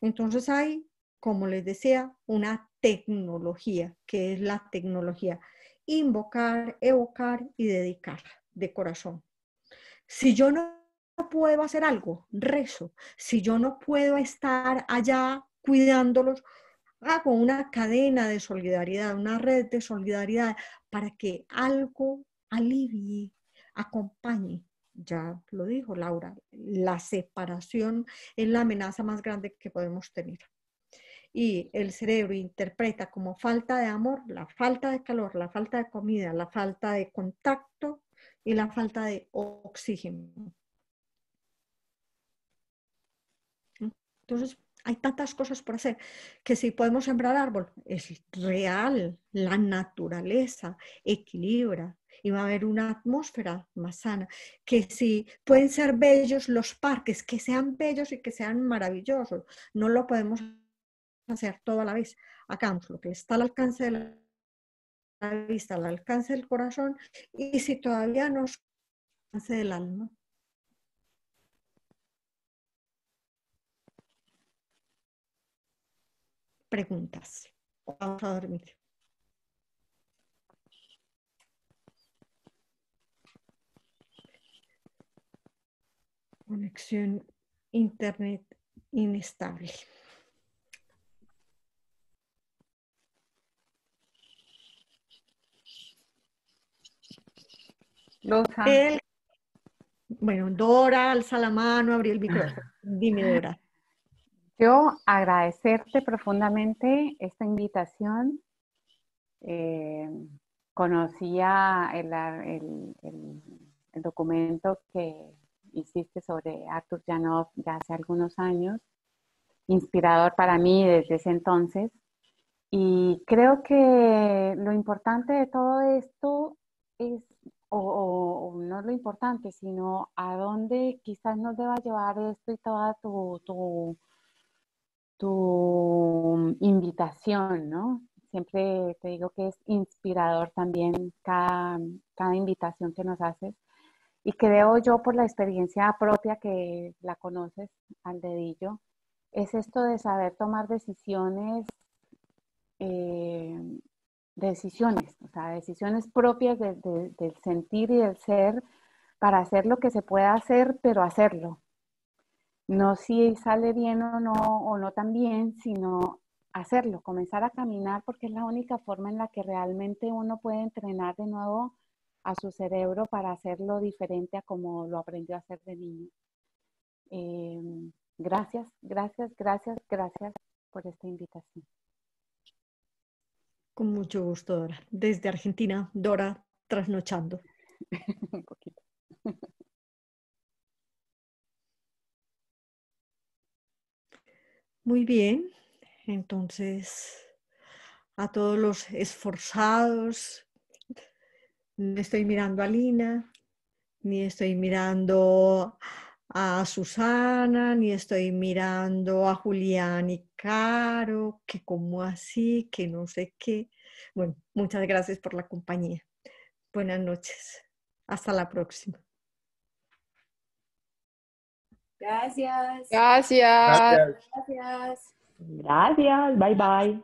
S1: Entonces hay, como les decía, una tecnología, que es la tecnología invocar, evocar y dedicar de corazón. Si yo no puedo hacer algo, rezo. Si yo no puedo estar allá cuidándolos, hago una cadena de solidaridad, una red de solidaridad para que algo alivie, acompañe. Ya lo dijo Laura, la separación es la amenaza más grande que podemos tener. Y el cerebro interpreta como falta de amor la falta de calor, la falta de comida, la falta de contacto y la falta de oxígeno. Entonces, hay tantas cosas por hacer que si podemos sembrar árbol, es real, la naturaleza equilibra y va a haber una atmósfera más sana. Que si pueden ser bellos los parques, que sean bellos y que sean maravillosos. No lo podemos hacer todo a la vez. Hagamos lo que está al alcance de la vista, al alcance del corazón y si todavía no es al alcance del alma. Preguntas. Vamos a dormir. Conexión internet inestable.
S7: Luza.
S1: Bueno, Dora, alza la mano, abrió el micrófono. Dime, Dora.
S7: Yo agradecerte profundamente esta invitación. Conocía el documento que hiciste sobre Arthur Janov ya hace algunos años, inspirador para mí desde ese entonces. Y creo que lo importante de todo esto es, o no lo importante, sino a dónde quizás nos deba llevar esto y toda tu invitación, ¿no? Siempre te digo que es inspirador también cada invitación que nos haces. Y creo yo por la experiencia propia que la conoces al dedillo, es esto de saber tomar decisiones, o sea, decisiones propias del sentir y del ser para hacer lo que se pueda hacer, pero hacerlo. No si sale bien o no tan bien, sino hacerlo, comenzar a caminar, porque es la única forma en la que realmente uno puede entrenar de nuevo a su cerebro para hacerlo diferente a como lo aprendió a hacer de niño. Gracias, gracias, gracias, gracias por esta invitación.
S1: Con mucho gusto, Dora. Desde Argentina, Dora trasnochando.
S7: Un poquito.
S1: Muy bien. Entonces, a todos los esforzados, no estoy mirando a Lina, ni estoy mirando a Susana, ni estoy mirando a Julián y Caro, que como así, que no sé qué. Bueno, muchas gracias por la compañía. Buenas noches. Hasta la próxima.
S4: Gracias.
S6: Gracias.
S4: Gracias.
S8: Gracias, bye bye.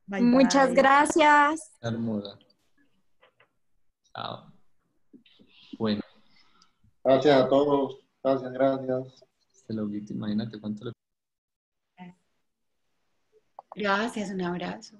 S1: Bye,
S4: Muchas
S1: bye.
S4: gracias.
S5: Hermosa. Chao. Bueno,
S9: Gracias a todos. Gracias, gracias.
S5: este loguito, imagínate cuánto le...
S2: Gracias, un abrazo.